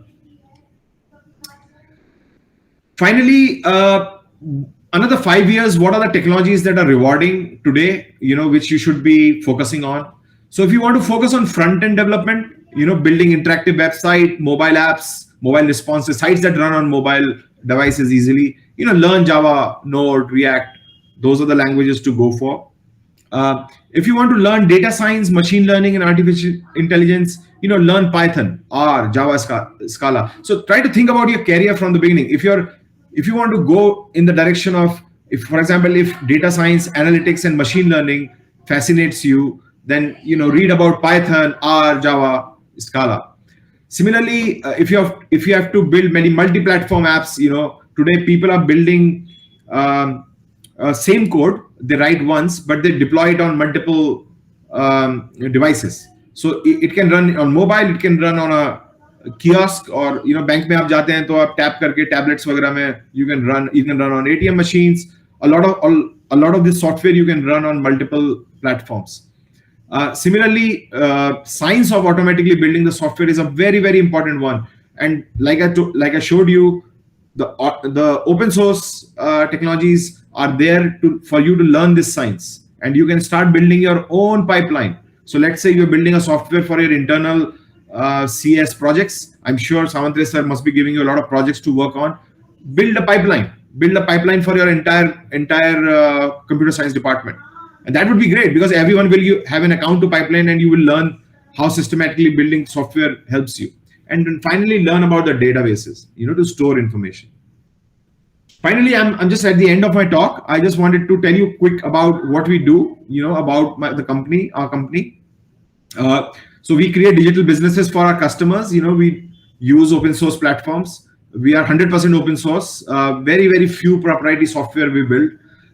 Finally, another 5 years, what are the technologies that are rewarding today, which you should be focusing on? So if you want to focus on front-end development, building interactive website, mobile apps, mobile responses, sites that run on mobile devices easily, learn Java, Node, React. Those are the languages to go for. If you want to learn data science, machine learning, and artificial intelligence, learn Python, R, Java, Scala. So try to think about your career from the beginning. If you want to go in the direction of, for example, if data science, analytics, and machine learning fascinates you, then read about Python, R, Java, Scala. Similarly, if you have to build many multi-platform apps, today people are building same code. They write once, but they deploy it on multiple devices. So it can run on mobile, it can run on a kiosk, or bank में आप जाते हैं तो आप tap करके tablets वगैरह में you can run on ATM machines. A lot of this software you can run on multiple platforms. Similarly, science of automatically building the software is a very, very important one. And like I showed you, the open source technologies are there for you to learn this science, and you can start building your own pipeline. So let's say you're building a software for your internal CS projects. I'm sure Samantre sir must be giving you a lot of projects to work on. Build a pipeline for your entire computer science department. And that would be great, because everyone will have an account to pipeline, and you will learn how systematically building software helps you. And then finally, learn about the databases, to store information. Finally, I'm just at the end of my talk. I just wanted to tell you quick about what we do, about our company. So we create digital businesses for our customers. We use open source platforms. We are 100% open source. Very, very few proprietary software we build.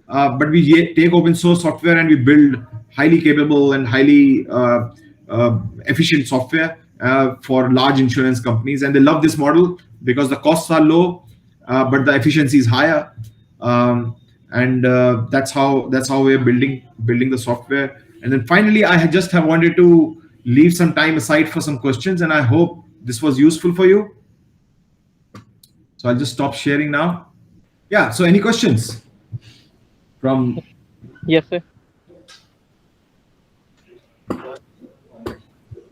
But we take open source software and we build highly capable and highly efficient software for large insurance companies. And they love this model because the costs are low, but the efficiency is higher. And that's how we're building the software. And then finally, I just have wanted to leave some time aside for some questions, and I hope this was useful for you. So I'll just stop sharing now. Yeah, so any questions? Yes, sir.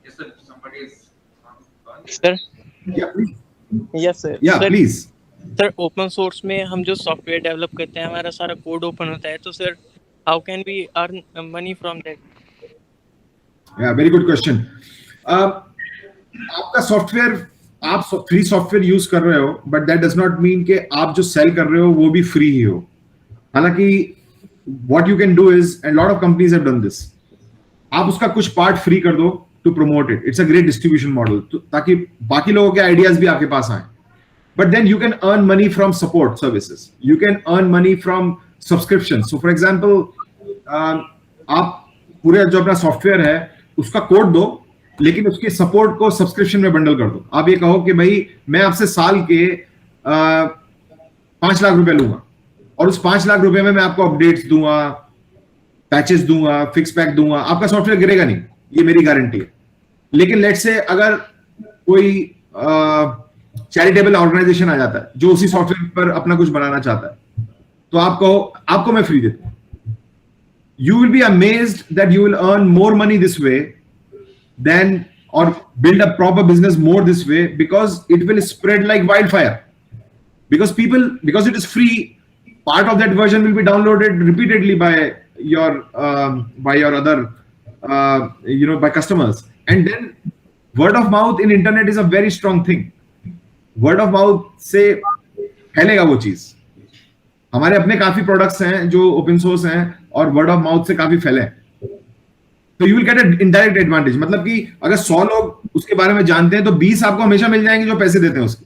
Yes, sir. Somebody is on. Sir. Yeah, please. Yes, sir. Yeah, sir, please. Sir open source में हम जो software develop करते हैं, हमारा सारा code open होता है, तो sir how can we earn money from that? Yeah, very good question. आपका सॉफ्टवेयर, आप फ्री सॉफ्टवेयर यूज कर रहे हो, but that does not mean कि आप जो सेल कर रहे हो वो भी फ्री ही हो. हालांकि what you can do is, and a lot of companies have done this, आप उसका कुछ पार्ट फ्री कर दो to promote it. It's a great distribution model, ताकि बाकी लोगों के आइडियाज भी आपके पास आए. but then you can earn money from support services, you can earn money from subscription. So for example, आप पूरे जो अपना सॉफ्टवेयर है उसका कोड दो, लेकिन उसके सपोर्ट को सब्सक्रिप्शन में बंडल कर दो. आप ये कहो कि भाई मैं आपसे साल के 5 लाख रुपए लूंगा, और उस 5 लाख रुपए में मैं आपको अपडेट्स दूंगा, पैचेस दूंगा, फिक्स पैक दूंगा, आपका सॉफ्टवेयर गिरेगा नहीं, ये मेरी गारंटी है. लेकिन लेट्स से अगर कोई चैरिटेबल ऑर्गेनाइजेशन आ जाता है जो उसी सॉफ्टवेयर पर अपना कुछ बनाना चाहता है, तो आप कहो आपको मैं फ्री देता हूं. You will be amazed that you will earn more money this way than, or build a proper business more this way, because it will spread like wildfire. Because it is free, part of that version will be downloaded repeatedly by your other by customers, and then word of mouth in internet is a very strong thing. Word of mouth से फैलेगा वो चीज. हमारे अपने काफी products हैं जो open source हैं और वर्ड ऑफ माउथ से काफी फैले हैं. तो you will get a indirect advantage. मतलब कि अगर 100 लोग उसके बारे में जानते हैं तो 20 आपको हमेशा मिल जाएंगे जो पैसे देते हैं उसके.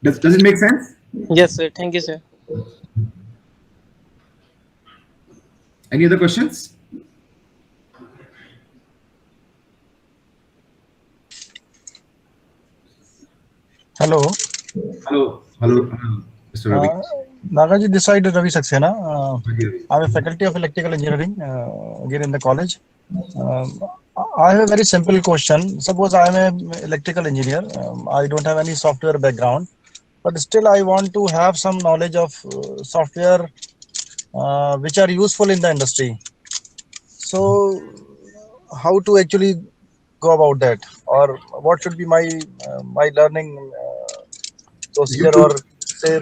Does it make sense? Yes, sir. Thank you, sir. Any other questions? Hello. Hello, Mr. Ravi. Nagaji, this side is Ravi Saxena. I'm a faculty of electrical engineering here in the college. I have a very simple question. Suppose I am an electrical engineer. I don't have any software background, but still I want to have some knowledge of software which are useful in the industry. So how to actually go about that, or what should be my learning procedure, or say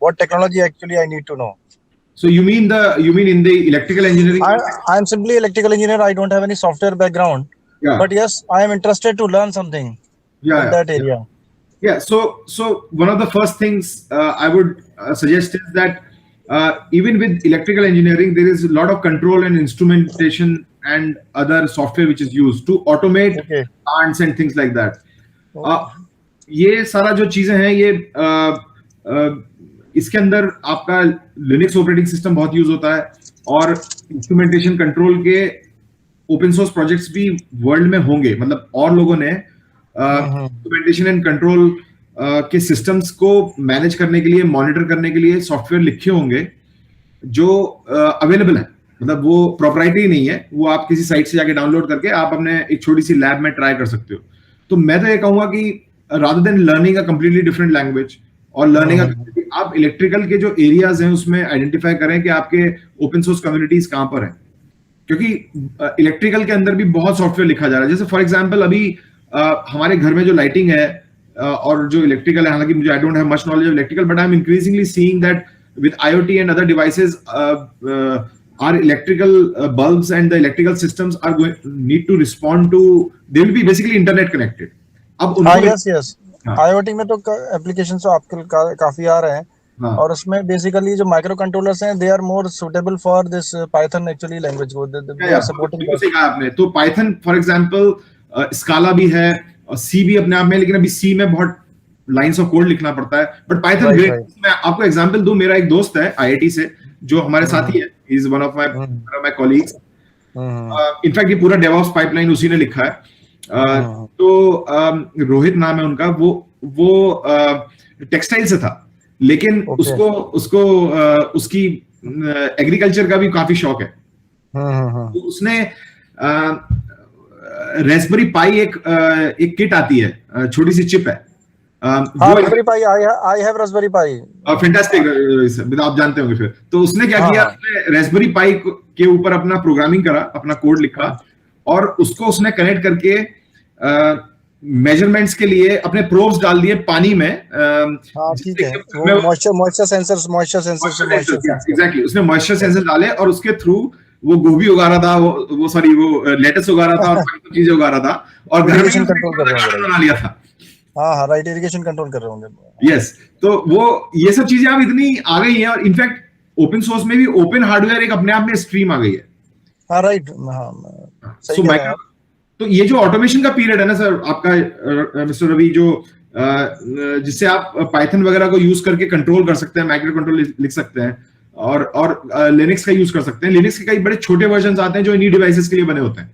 what technology actually I need to know? So you mean in the electrical engineering? I am simply electrical engineer. I don't have any software background. Yeah. But yes, I am interested to learn something in that area. Yeah. So one of the first things I would suggest is that even with electrical engineering, there is a lot of control and instrumentation and other software which is used to automate plants and things like that. ये सारा जो चीजें हैं ये इसके अंदर आपका Linux operating system बहुत यूज होता है, और इंस्ट्रूमेंटेशन कंट्रोल के ओपन सोर्स प्रोजेक्ट्स भी वर्ल्ड में होंगे. मतलब और लोगों ने इंस्ट्रूमेंटेशन एंड कंट्रोल के सिस्टम्स को मैनेज करने के लिए, मॉनिटर करने के लिए सॉफ्टवेयर लिखे होंगे जो अवेलेबल है. मतलब वो प्रोप्राइटरी नहीं है, वो आप किसी साइट से जाके डाउनलोड करके आप अपने एक छोटी सी लैब में ट्राई कर सकते हो. तो मैं तो ये कहूंगा कि rather than learning a completely different language और learning आप इलेक्ट्रिकल के जो एरियाज हैं उसमें आइडेंटिफाई करें कि आपके ओपन सोर्स कम्युनिटीज कहां पर हैं. क्योंकि इलेक्ट्रिकल के अंदर भी बहुत सॉफ्टवेयर लिखा जा रहा है. जैसे फॉर एग्जांपल अभी हमारे घर में जो लाइटिंग है और जो इलेक्ट्रिकल है, हालांकि मुझे I don't have much knowledge of electrical, but I am increasingly seeing that with IoT and other devices our electrical bulbs and the electrical systems are going need to respond to, they will be basically internet connected. अब yes. IoT में तो applications तो आजकल काफी आ रहे हैं. और उसमें बेसिकली जो माइक्रो कंट्रोलर्स हैं, they are more suitable for this Python actually language को दे आर सपोर्टिंग. आपने तो पाइथन फॉर एग्जांपल, स्काला भी है और सी भी अपने आप में, लेकिन अभी सी में बहुत लाइंस ऑफ कोड लिखना पड़ता है. But Python great. मैं आपको एग्जांपल दूं, मेरा एक दोस्त है IIT से जो हमारे साथी है, he is one of my colleagues. In fact ये पूरा डेवऑप्स पाइपलाइन उसी ने लिखा है. तो रोहित नाम है उनका. वो टेक्सटाइल से था, लेकिन उसको उसकी एग्रीकल्चर का भी काफी शौक है. तो उसने रेस्पबेरी पाई एक किट आती है, छोटी सी चिप है. Raspberry Pi, I have Raspberry Pi. Fantastic, आप जानते होंगे. फिर तो उसने क्या किया, उसने रेस्पबेरी पाई के ऊपर अपना प्रोग्रामिंग करा, अपना कोड लिखा, और उसको उसने कनेक्ट करके मेजरमेंट्स के लिए अपने प्रोब्स डाल दिए पानी में. ठीक है, मॉइस्चर सेंसर्स एग्जैक्टली. उसने मॉइस्चर सेंसर डाले और उसके थ्रू वो गोभी उगा रहा था, वो लेटस उगा रहा था और चीजें उगा रहा था, और घर में कंट्रोल बना लिया था. हाँ, राइट, इरिगेशन कंट्रोल कर रहे होंगे. यस. तो वो ये सब चीजें अब इतनी आ गई हैं, और इनफैक्ट ओपन सोर्स में भी ओपन हार्डवेयर एक अपने आप में स्ट्रीम आ गई है. हाँ, राइट. तो ये जो ऑटोमेशन का पीरियड है ना सर आपका, मिस्टर रवि, जो जिससे आप पाइथन वगैरह को यूज करके कंट्रोल कर सकते हैं, माइक्रो कंट्रोल लिख सकते हैं, और लिनक्स का यूज कर सकते हैं। लिनक्स के कई बड़े छोटे वर्जन आते हैं जो इन्हीं डिवाइसेस के लिए बने होते हैं।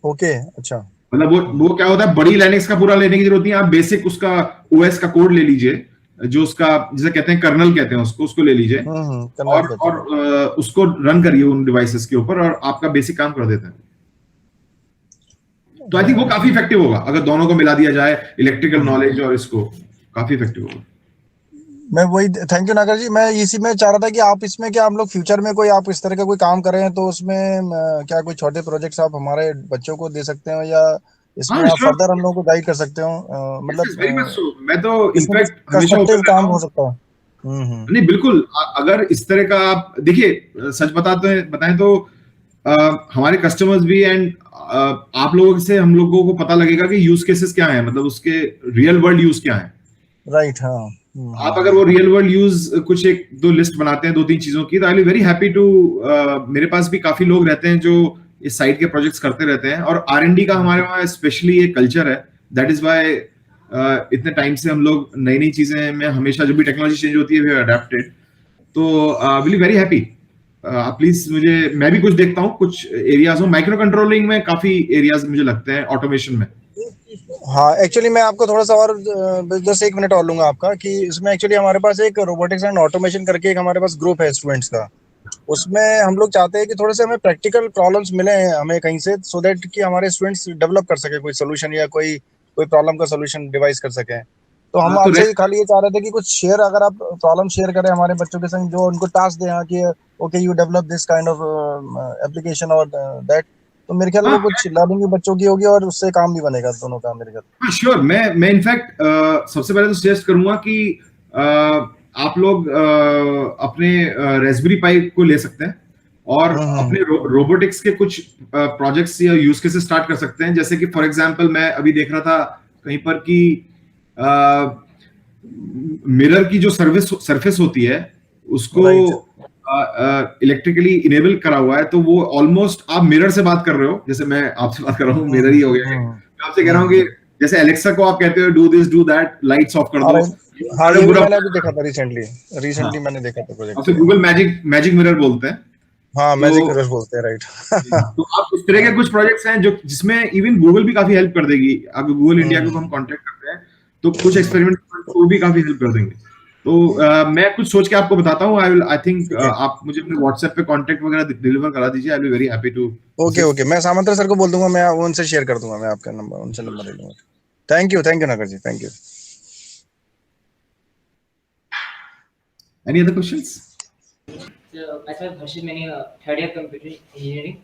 ओके, अच्छा। मतलब वो क्या होता है, बड़ी लिनक्स का पूरा लेने की जरूरत नहीं है, आप बेसिक उसका ओएस का कोड ले लीजिए, जो उसका जिसे कहते हैं कर्नल कहते हैं उसको ले लीजिए, और उसको रन करिए उन डिवाइसेस के ऊपर, और आपका बेसिक काम कर देता है। तो आई थिंक वो काफी इफेक्टिव होगा अगर दोनों को मिला दिया जाए, इलेक्ट्रिकल नॉलेज और इसको, काफी इफेक्टिव होगा। मैं वही, थैंक यू नागर जी। मैं इसी में चाह रहा था कि आप इसमें क्या हम लोग फ्यूचर में कोई आप इस तरह का कोई काम कर रहे हैं तो उसमें क्या कोई छोटे प्रोजेक्ट्स आप हमारे बच्चों को दे सकते हो, या इसमें आप फर्दर हम लोग को गाइड कर सकते हो, मतलब मैं तो इसमें इनफैक्ट हमेशा कंस्ट्रक्टिव काम हो सकता है। नहीं बिल्कुल, अगर इस तरह का आप देखिए, सच बताएं तो हमारे कस्टमर्स भी एंड आप लोगों से हम लोगों को पता लगेगा कि यूज केसेस क्या है, मतलब उसके रियल वर्ल्ड यूज क्या है। राइट, हाँ। आप अगर वो रियल वर्ल्ड यूज कुछ एक दो लिस्ट बनाते हैं 2-3 चीजों की, तो I will very happy to, मेरे पास भी काफी लोग रहते हैं जो इस साइड के प्रोजेक्ट्स करते रहते हैं, और R&D का हमारे वहाँ स्पेशली एक कल्चर है। दैट इज वाई इतने टाइम से हम लोग नई नई चीजें में हमेशा, जब भी टेक्नोलॉजी चेंज होती है, वी आर अडेप्टेड। तो will be very happy, please मुझे, मैं भी कुछ देखता हूँ, कुछ एरियाज हो माइक्रो कंट्रोलिंग में, काफी एरियाज मुझे लगते हैं ऑटोमेशन में। हाँ, एक्चुअली मैं आपको थोड़ा सा और जस्ट 1 मिनट और लूंगा आपका, कि इसमें एक्चुअली हमारे पास एक रोबोटिक्स एंड ऑटोमेशन करके एक हमारे पास ग्रुप है स्टूडेंट्स का। उसमें हम लोग चाहते हैं कि थोड़े से हमें प्रैक्टिकल प्रॉब्लम्स मिले हमें कहीं से, सो दैट कि हमारे स्टूडेंट्स डेवलप कर सके कोई सोल्यूशन, या कोई प्रॉब्लम का सोल्यूशन डिवाइस कर सके। तो हम आपसे खाली ये चाह रहे थे कि कुछ शेयर, अगर आप प्रॉब्लम शेयर करें हमारे बच्चों के संग, जो उनको टास्क दे कि okay you develop this kind of application और दैट, तो मेरे ख्याल में कुछ लर्निंग भी बच्चों की होगी और उससे काम भी बनेगा, दोनों काम मेरे ख्याल। श्योर, मैं इनफैक्ट सबसे पहले तो सजेस्ट करूंगा कि आप लोग अपने रेस्पबेरी पाई को ले सकते हैं और अपने रोबोटिक्स के कुछ प्रोजेक्ट्स या यूज केसेस स्टार्ट कर सकते हैं। जैसे कि फॉर एग्जांपल मैं अभी देख रहा था कहीं पर कि मिरर की जो सरफेस होती है उसको इलेक्ट्रिकली इनेबल करा हुआ है, तो वो ऑलमोस्ट आप मिरर से बात कर रहे हो, जैसे मैं आपसे बात कर रहा हूँ, मिरर ही हो गया है। मैं आपसे कह रहा हूँ कि जैसे एलेक्सा को आप कहते हो do this do that, lights off कर दो। हाँ, ये मैंने अभी देखा था रिसेंटली मैंने देखा था प्रोजेक्ट। आपसे गूगल मैजिक मिरर बोलते हैं। हाँ, मैजिक मिरर बोलते हैं, राइट। तो आप इस तरह के कुछ प्रोजेक्ट्स हैं जो जिसमें इवन गूगल भी काफी हेल्प कर देगी। अगर गूगल इंडिया को हम कांटेक्ट करते हैं तो कुछ एक्सपेरिमेंट वो भी काफी हेल्प कर देंगे। तो मैं कुछ सोच के आपको बताता हूँ। आई थिंक आप मुझे अपने व्हाट्सएप पे कांटेक्ट वगैरह डिलीवर करा दीजिए। I will be very happy to. Okay, मैं सामंतरा सर को बोल दूंगा, मैं उनसे शेयर कर दूंगा, मैं आपका नंबर उनसे नंबर ले लूंगा। Thank you Nagar ji, thank you. Any other questions? myself Harshit, मैंने third year computer engineering.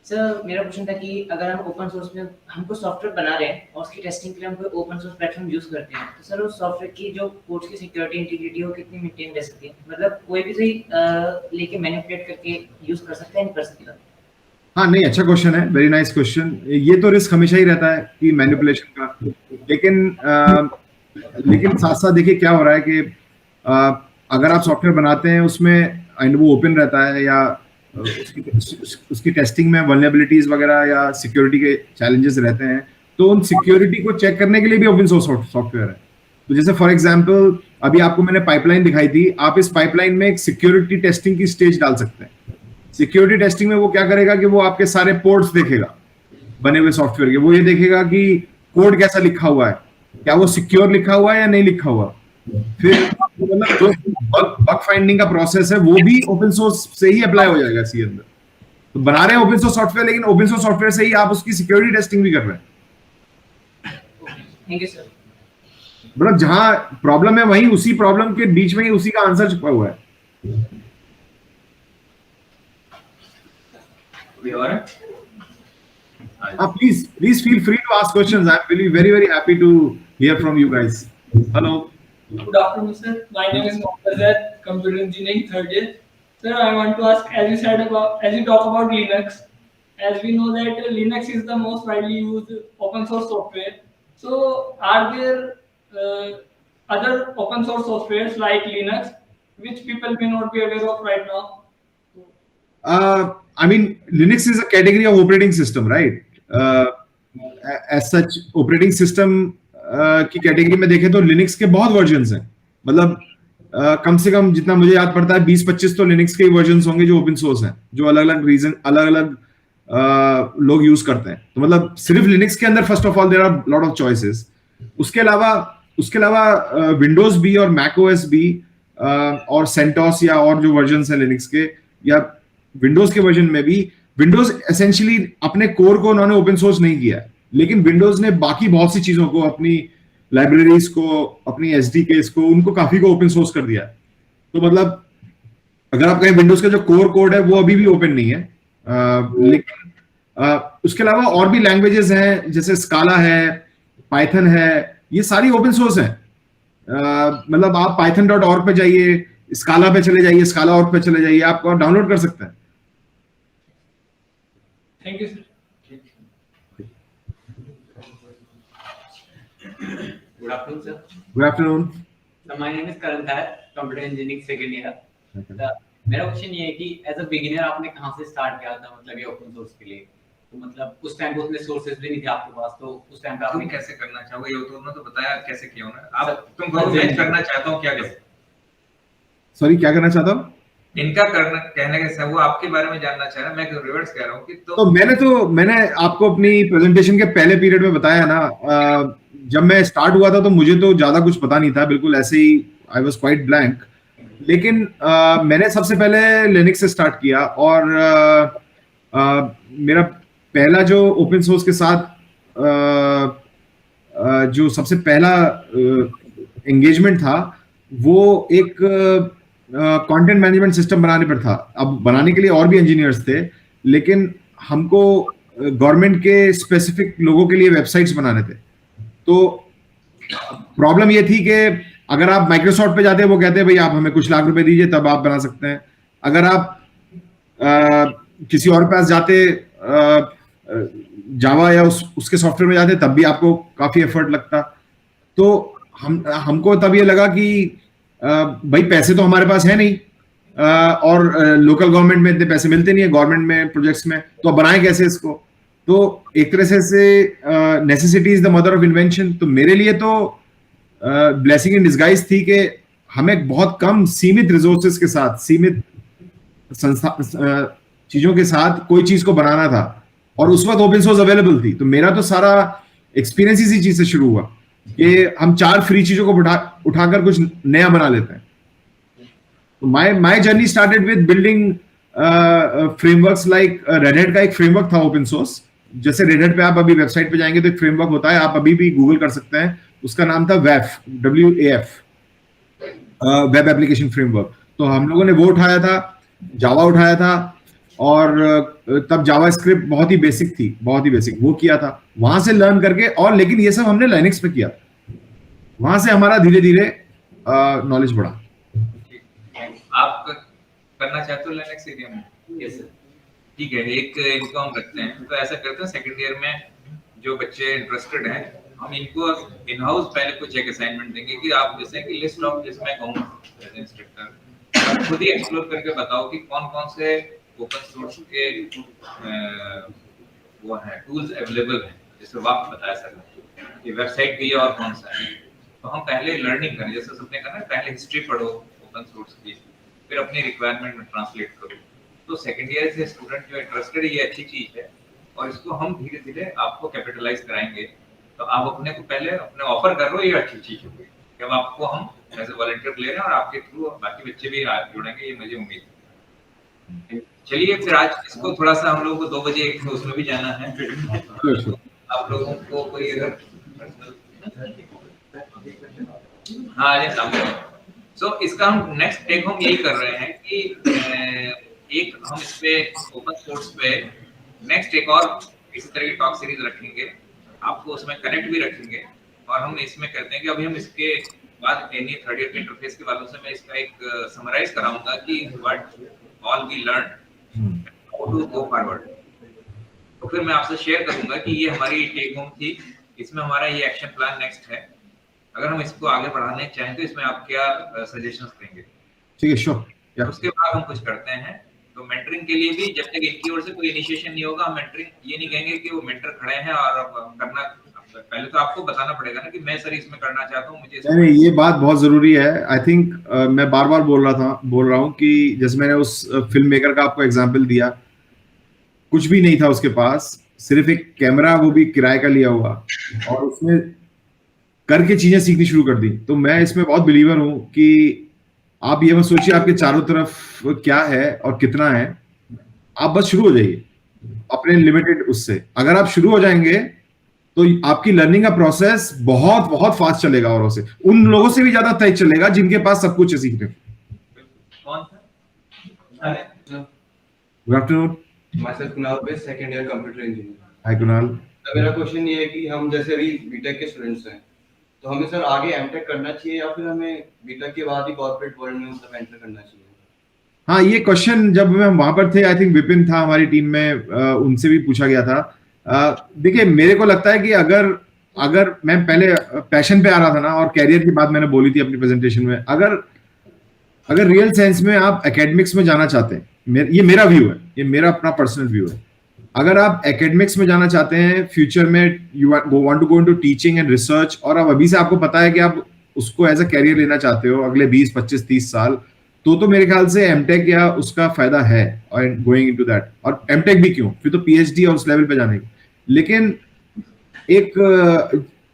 Sir मेरा क्वेश्चन था कि अगर हम ओपन सोर्स में हमको सॉफ्टवेयर बना रहे हैं और उसकी टेस्टिंग के लिए हम कोई ओपन सोर्स प्लेटफॉर्म यूज करते हैं, तो सर उस सॉफ्टवेयर की जो कोड्स की सिक्योरिटी इंटीग्रिटी हो कितनी मेंटेन रह सकती है? मतलब कोई भी सही लेके मैनिपुलेट करके यूज कर सकता है, नहीं कर सकता? हाँ, नहीं, अच्छा क्वेश्चन है, वेरी नाइस क्वेश्चन। ये तो रिस्क हमेशा ही रहता है कि मैनिपुलेशन का, लेकिन साथ साथ देखिए क्या हो रहा है कि अगर आप सॉफ्टवेयर बनाते हैं उसमें एंड वो ओपन रहता है, या उसकी टेस्टिंग में वल्नरेबिलिटीज वगैरह या सिक्योरिटी के चैलेंजेस रहते हैं, तो उन सिक्योरिटी को चेक करने के लिए भी ओपन सोर्स सॉफ्टवेयर है। तो जैसे फॉर एग्जांपल अभी आपको मैंने पाइपलाइन दिखाई थी, आप इस पाइपलाइन में एक सिक्योरिटी टेस्टिंग की स्टेज डाल सकते हैं। सिक्योरिटी टेस्टिंग में वो क्या करेगा कि वो आपके सारे पोर्ट्स देखेगा बने हुए सॉफ्टवेयर के, वो ये देखेगा कि कोड कैसा लिखा हुआ है, क्या वो सिक्योर लिखा हुआ है या नहीं लिखा हुआ। फिर मतलब जो बग फाइंडिंग का प्रोसेस है वो भी ओपन सोर्स से ही अप्लाई हो जाएगा इसके अंदर। तो बना रहे हैं ओपन सोर्स सॉफ्टवेयर, लेकिन ओपन सोर्स सॉफ्टवेयर से ही आप उसकी सिक्योरिटी टेस्टिंग भी कर रहे हैं। Thank you sir. मतलब जहां प्रॉब्लम है वहीं उसी प्रॉब्लम के बीच में ही उसी का आंसर छुपा हुआ है। Please feel free to ask questions. I'm really very happy to hear from you guys. Hello. Good afternoon, sir. My name is Mohammad Azad, computer engineering third year. Sir, I want to ask, as you talk about Linux, as we know that Linux is the most widely used open source software. So, are there other open source softwares like Linux, which people may not be aware of right now? I mean, Linux is a category of operating system, right? As such, operating system की category में देखें तो Linux के बहुत versions हैं, मतलब कम से कम जितना मुझे याद पड़ता है 20-25 तो लिनक्स के वर्जन्स होंगे जो ओपन सोर्स हैं, जो अलग अलग रीजन अलग अलग लोग यूज करते हैं। तो मतलब सिर्फ लिनक्स के अंदर first of all there are lot of choices. उसके अलावा विंडोज भी और मैक ओएस भी और सेंटोस या और जो वर्जन्स हैं लिनक्स के, या विंडोज के वर्जन में भी, विंडोज एसेंशियली अपने कोर को उन्होंने ओपन सोर्स नहीं किया, लेकिन विंडोज ने बाकी बहुत सी चीजों को, अपनी लाइब्रेरीज को, अपनी एसडीकेस को, उनको काफी को ओपन सोर्स कर दिया। तो मतलब अगर आप कहें विंडोज का जो कोर कोड है वो अभी भी ओपन नहीं है, लेकिन उसके अलावा और भी लैंग्वेजेस हैं जैसे स्काला है, पाइथन है, ये सारी ओपन सोर्स है। मतलब आप python.org पे जाइए, स्काला पे चले जाइए, scala.org पे चले जाइए, आप डाउनलोड कर सकते हैं। Thank you sir. Good afternoon, sir. Good afternoon. So my name is Karan Thar, computer engineering second year. मेरा क्वेश्चन ये है कि एज अ बिगिनर आपने कहाँ से स्टार्ट किया था, मतलब ये ओपन सोर्स के लिए? तो मतलब उस टाइम पे उतने सोर्सेज भी नहीं थे आपके पास, तो उस टाइम पे तुम आपने कैसे करना चाहोगे ये तो उन्होंने तो बताया कैसे किया उन्होंने। आप तुम कहो मैं करना चाहता हूँ क्या करो। सॉरी, क्या करना चाहता हूँ? इनका करना कहने कैसा वो आपके बारे में जानना चाह रहा है, मैं रिवर्स कह रहा हूँ कि तो मैंने आपको अपनी प्रेजेंटेशन के पहले पीरियड में बताया ना, जब मैं स्टार्ट हुआ था तो मुझे तो ज्यादा कुछ पता नहीं था, बिल्कुल ऐसे ही आई वाज क्वाइट ब्लैंक। लेकिन मैंने सबसे पहले लिनक्स से स्टार्ट किया, और मेरा पहला जो ओपन सोर्स के साथ जो सबसे पहला एंगेजमेंट था वो एक कंटेंट मैनेजमेंट सिस्टम बनाने पर था। अब बनाने के लिए और भी इंजीनियर्स थे, लेकिन हमको गवर्नमेंट के स्पेसिफिक लोगों के लिए वेबसाइट्स बनाने थे। तो प्रॉब्लम ये थी कि अगर आप माइक्रोसॉफ्ट पे जाते, वो कहते हैं भाई आप हमें कुछ लाख रुपए दीजिए तब आप बना सकते हैं। अगर आप किसी और पास जाते, जावा या उसके सॉफ्टवेयर में जाते, तब भी आपको काफी एफर्ट लगता। तो हमको तब ये लगा कि भाई पैसे तो हमारे पास है नहीं, और लोकल गवर्नमेंट में इतने पैसे मिलते नहीं है गवर्नमेंट में प्रोजेक्ट्स में, तो अब बनाए कैसे इसको? तो एक तरह से necessity is the mother of invention. तो मेरे लिए तो ब्लेसिंग इन डिस्गाइज थी कि हमें बहुत कम सीमित रिसोर्सेज के साथ, सीमित संस्था चीजों के साथ कोई चीज को बनाना था, और उस वक्त ओपन सोर्स अवेलेबल थी। तो मेरा तो सारा एक्सपीरियंस इसी चीज से शुरू हुआ कि हम 4 फ्री चीजों को उठाकर कुछ नया बना लेते हैं। तो my journey started with building frameworks like red hat का एक फ्रेमवर्क था ओपन सोर्स। जैसे रेड हैट पे आप अभी वेबसाइट पे जाएंगे तो एक फ्रेमवर्क होता है, आप अभी भी गूगल कर सकते हैं, उसका नाम था WAF, वेब एप्लीकेशन फ्रेमवर्क। तो हम लोगों ने वो उठाया था, जावा उठाया था, और तब जावा स्क्रिप्ट बहुत ही बेसिक थी, बहुत ही बेसिक, वो किया था वहां से लर्न करके। और लेकिन ये सब हमने लाइनक्स पे किया, वहां से हमारा धीरे धीरे नॉलेज बढ़ा। आप करना चाहते हो लिनक्स एरिया में? Yes sir. ठीक है, एक इनको हम रखते हैं। तो ऐसा करते हैं सेकंड ईयर में जो बच्चे इंटरेस्टेड हैं, हम इनको इन हाउस पहले कुछ एक असाइनमेंट देंगे कि आप जैसे कि लिस्ट ऑफ, जैसे मैं कहूँ एज इंस्ट्रक्टर, आप खुद ही एक्सप्लोर करके बताओ कि कौन कौन से ओपन सोर्स के वो हैं टूल्स अवेलेबल हैं, जैसे आप बता सकते हैं कि वेबसाइट भी है और कौन सा है। तो हम पहले लर्निंग करें, जैसे सबने कहा ना पहले हिस्ट्री पढ़ो ओपन सोर्स की, फिर अपनी रिक्वायरमेंट में ट्रांसलेट करो। तो सेकंड ईयर से स्टूडेंट जो इंटरेस्टेड है, ये अच्छी चीज है, और इसको हम धीरे धीरे आपको कैपिटलाइज कराएंगे। तो आप अपने को पहले अपने ऑफर कर रहे हो, ये अच्छी चीज होगी कि अब आपको हम एज ए वॉलंटियर ले रहे हैं और आपके थ्रू बाकी बच्चे भी जुड़ेंगे, ये मुझे उम्मीद है। चलिए फिर आज इसको थोड़ा सा हम लोगों को 2 बजे एक उसमें भी जाना है। आप लोगों को कोई अगर हाँ ये सामने सो इसका हम नेक्स्ट टेक होम यही कर रहे हैं कि एक हम इस पे ओपन सोर्स पे नेक्स्ट एक और इसी तरह की टॉक सीरीज रखेंगे, आपको उसमें कनेक्ट भी रखेंगे। और हम इसमें करते हैं कि अभी हम इसके बाद एनी थर्ड ईयर के इंटरफेस के वालों से मैं इसका एक समराइज कराऊंगा कि what all we learn, how to go forward. तो फिर मैं आपसे शेयर करूंगा कि ये हमारी टेक होम थी, इसमें हमारा ये एक्शन प्लान नेक्स्ट है। अगर हम इसको आगे बढ़ाने चाहें तो इसमें आप क्या सजेशंस देंगे? ठीक है, श्योर। उसके बाद हम कुछ करते हैं। तो मेंटरिंग के लिए भी जब तक इनकी ओर से कोई इनिशिएशन नहीं होगा, हम मेंटरिंग ये नहीं कहेंगे कि वो मेंटर खड़े हैं और करना सर? पहले तो आपको बताना पड़ेगा ना कि मैं सर इसमें करना चाहता हूँ, मुझे नहीं, ये बात बहुत जरूरी है। आई थिंक मैं बार बार बोल रहा हूँ कि जैसे मैंने उस फिल्म मेकर का आपको एग्जाम्पल दिया, कुछ भी नहीं था उसके पास, सिर्फ एक कैमरा, वो भी किराए का लिया हुआ, और उसने करके चीजें सीखनी शुरू कर दी। तो मैं इसमें बहुत बिलीवर हूं कि आप ये मत सोचिए आपके चारों तरफ क्या है और कितना है, आप बस शुरू हो जाइए अपने लिमिटेड उससे। अगर आप शुरू हो जाएंगे तो आपकी लर्निंग का प्रोसेस बहुत बहुत फास्ट चलेगा, औरों से, उन लोगों से भी ज्यादा तेज चलेगा जिनके पास सब कुछ है सीखने को। कौन था? Good afternoon. myself Kunal Bes, second year computer engineering। हाय कुणाल। तो मेरा क्वेश्चन ये है कि हम जैसे अभी बीटेक के स्टूडेंट्स हैं, तो हमें सर आगे एमटेक करना चाहिए या फिर हमें बीटेक के बाद ही कॉर्पोरेट वर्ल्ड में मतलब एंटर करना चाहिए? हाँ, ये क्वेश्चन जब हम वहां पर थे, आई थिंक विपिन था हमारी टीम में, उनसे भी पूछा गया था। देखिए, मेरे को लगता है कि अगर मैं पहले पैशन पे आ रहा था ना, और कैरियर की बात मैंने बोली थी अपनी प्रेजेंटेशन में, अगर रियल सेंस में आप एकेडमिक्स में जाना चाहते हैं, ये मेरा व्यू है, ये मेरा अपना पर्सनल व्यू है, अगर आप एकेडमिक्स में जाना चाहते हैं फ्यूचर में, you want to go into teaching and research, और अब अभी से आपको पता है कि आप उसको एज अ कैरियर लेना चाहते हो अगले 20, 25, 30 साल, तो मेरे ख्याल से एमटेक या उसका फायदा है, और गोइंग इनटू दैट। और एमटेक भी क्यों, फिर तो पीएचडी और उस लेवल पे जाने की। लेकिन एक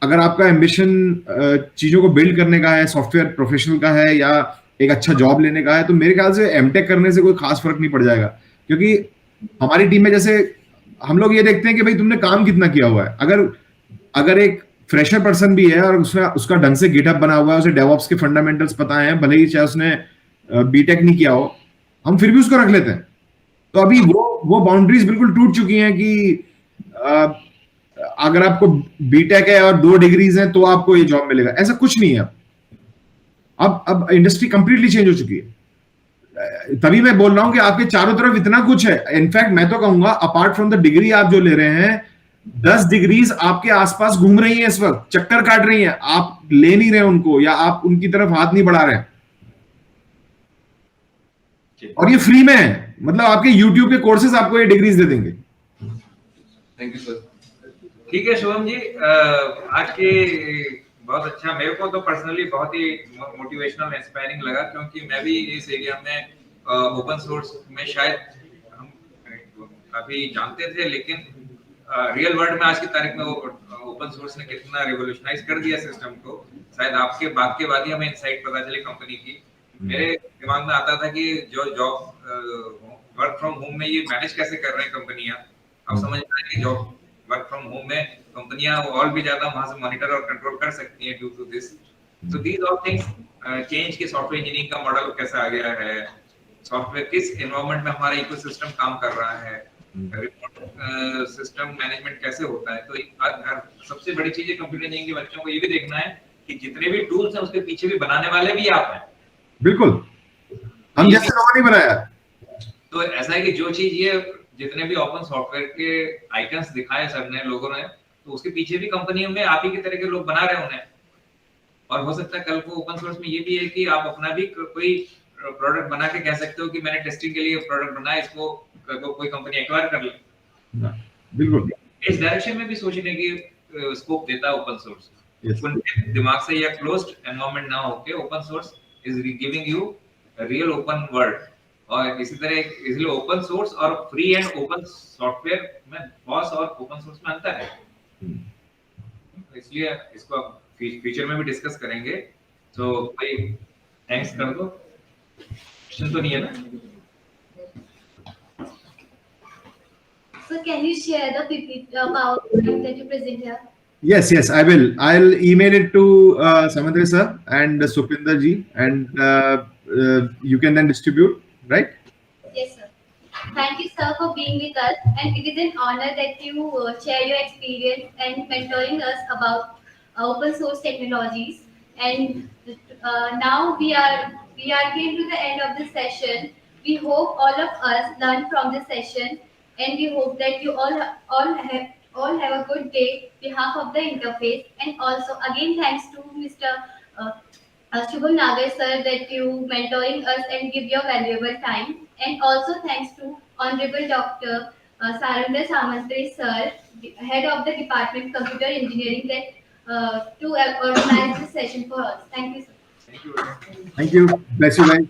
अगर आपका एम्बिशन चीजों को बिल्ड करने का है, सॉफ्टवेयर प्रोफेशनल का है, या एक अच्छा जॉब लेने का है, तो मेरे ख्याल से एमटेक करने से कोई खास फर्क नहीं पड़ जाएगा। क्योंकि हमारी टीम में जैसे हम लोग ये देखते हैं कि भाई तुमने काम कितना किया हुआ है। अगर एक फ्रेशर पर्सन भी है और उसका ढंग से गिटहब बना हुआ है, उसे डेवऑप्स के फंडामेंटल्स पता है, भले ही चाहे उसने बीटेक नहीं किया हो, हम फिर भी उसको रख लेते हैं। तो अभी वो बाउंड्रीज बिल्कुल टूट चुकी हैं कि अगर आपको बीटेक है और 2 डिग्रीज हैं तो आपको ये जॉब मिलेगा, ऐसा कुछ नहीं है। अब इंडस्ट्री कंप्लीटली चेंज हो चुकी है। तभी मैं बोल रहा हूं कि आपके चारों तरफ इतना कुछ है। इनफैक्ट मैं तो कहूंगा, अपार्ट फ्रॉम द डिग्री आप जो ले रहे हैं, 10 डिग्रीज आपके आसपास घूम रही हैं इस वक्त, चक्कर काट रही हैं, आप ले नहीं रहे उनको, या आप उनकी तरफ हाथ नहीं बढ़ा रहे हैं, और ये फ्री में है। मतलब आपके यूट्यूब के कोर्सेज आपको ये डिग्रीज दे देंगे। Thank you sir. ठीक है शुभम जी, आज के बहुत अच्छा, मेरे को तो पर्सनली बहुत ही मोटिवेशनल इंस्पायरिंग लगा, क्योंकि मैं भी इस एरिया में ओपन सोर्स में शायद हम काफी जानते थे, लेकिन रियल वर्ल्ड में आज की तारीख में ओपन सोर्स ने कितना रिवॉल्यूशनाइज कर दिया सिस्टम को, शायद आपके बात के बाद ही हमें इनसाइट पता चली कंपनी की। मेरे दिमाग में आता था कि जो जॉब वर्क फ्रॉम होम में ये मैनेज कैसे कर रहे हैं कंपनियां, अब समझ में आया कि जॉब वर्क फ्रॉम होम में कंपनियां और भी ज्यादा वहां से मॉनिटर और कंट्रोल कर सकती हैं due to this. So these all things change के सॉफ्टवेयर इंजीनियरिंग का मॉडल कैसा आ गया है, सॉफ्टवेयर किस एनवायरनमेंट में हमारा इकोसिस्टम काम कर रहा है, रिमोट सिस्टम मैनेजमेंट कैसे होता है। तो सबसे बड़ी चीज है कंप्यूटर इंजीनियरिंग के बच्चों को ये भी देखना है कि जितने भी टूल्स हैं उसके पीछे भी बनाने वाले भी आप हैं। बिल्कुल, हम जैसे लोगों ने बनाया। तो ऐसा है कि जो चीज ये जितने भी ओपन सॉफ्टवेयर के आइकन्स दिखाए सर ने, लोगों ने, तो उसके पीछे भी कंपनियों में आप ही की तरह के लोग बना रहे होंगे। और हो सकता है कल को ओपन सोर्स में ये भी है कि आप अपना भी कोई प्रोडक्ट बना के कह सकते हो कि मैंने टेस्टिंग के लिए प्रोडक्ट बनाया, इसको कोई कंपनी एक्वायर कर ले। बिल्कुल, इस डायरेक्शन में भी सोचने की स्कोप देता है ओपन सोर्स। उनके दिमाग से या क्लोज्ड एनवायरनमेंट ना होके open source is giving you real open world. और इसी तरह इसलिए ओपन सोर्स और फ्री एंड ओपन सॉफ्टवेयर में बॉस और ओपन सोर्स में अंतर है, इसलिए इसको फ्यूचर में भी डिस्कस करेंगे। तो कोई थैंक्स कर दो, क्वेश्चन तो नहीं है ना? So can you share the PPT PowerPoint that you present here? Yes, I will. I'll email it to Samandre sir and Supinder ji, and you can then distribute, right? Yes, sir. Thank you, sir, for being with us, and it is an honor that you share your experience and mentoring us about open source technologies. And now we are came to the end of the session. We hope all of us learn from this session, and we hope that you all have a good day behalf of the interface. And also again thanks to Mr. Shubham Nagar sir that you mentoring us and give your valuable time. And also thanks to Honorable Dr. Sarandar Samantri sir, head of the department computer engineering, that to organize this session for us. Thank you, sir. Thank you. Thank you. Bless you guys.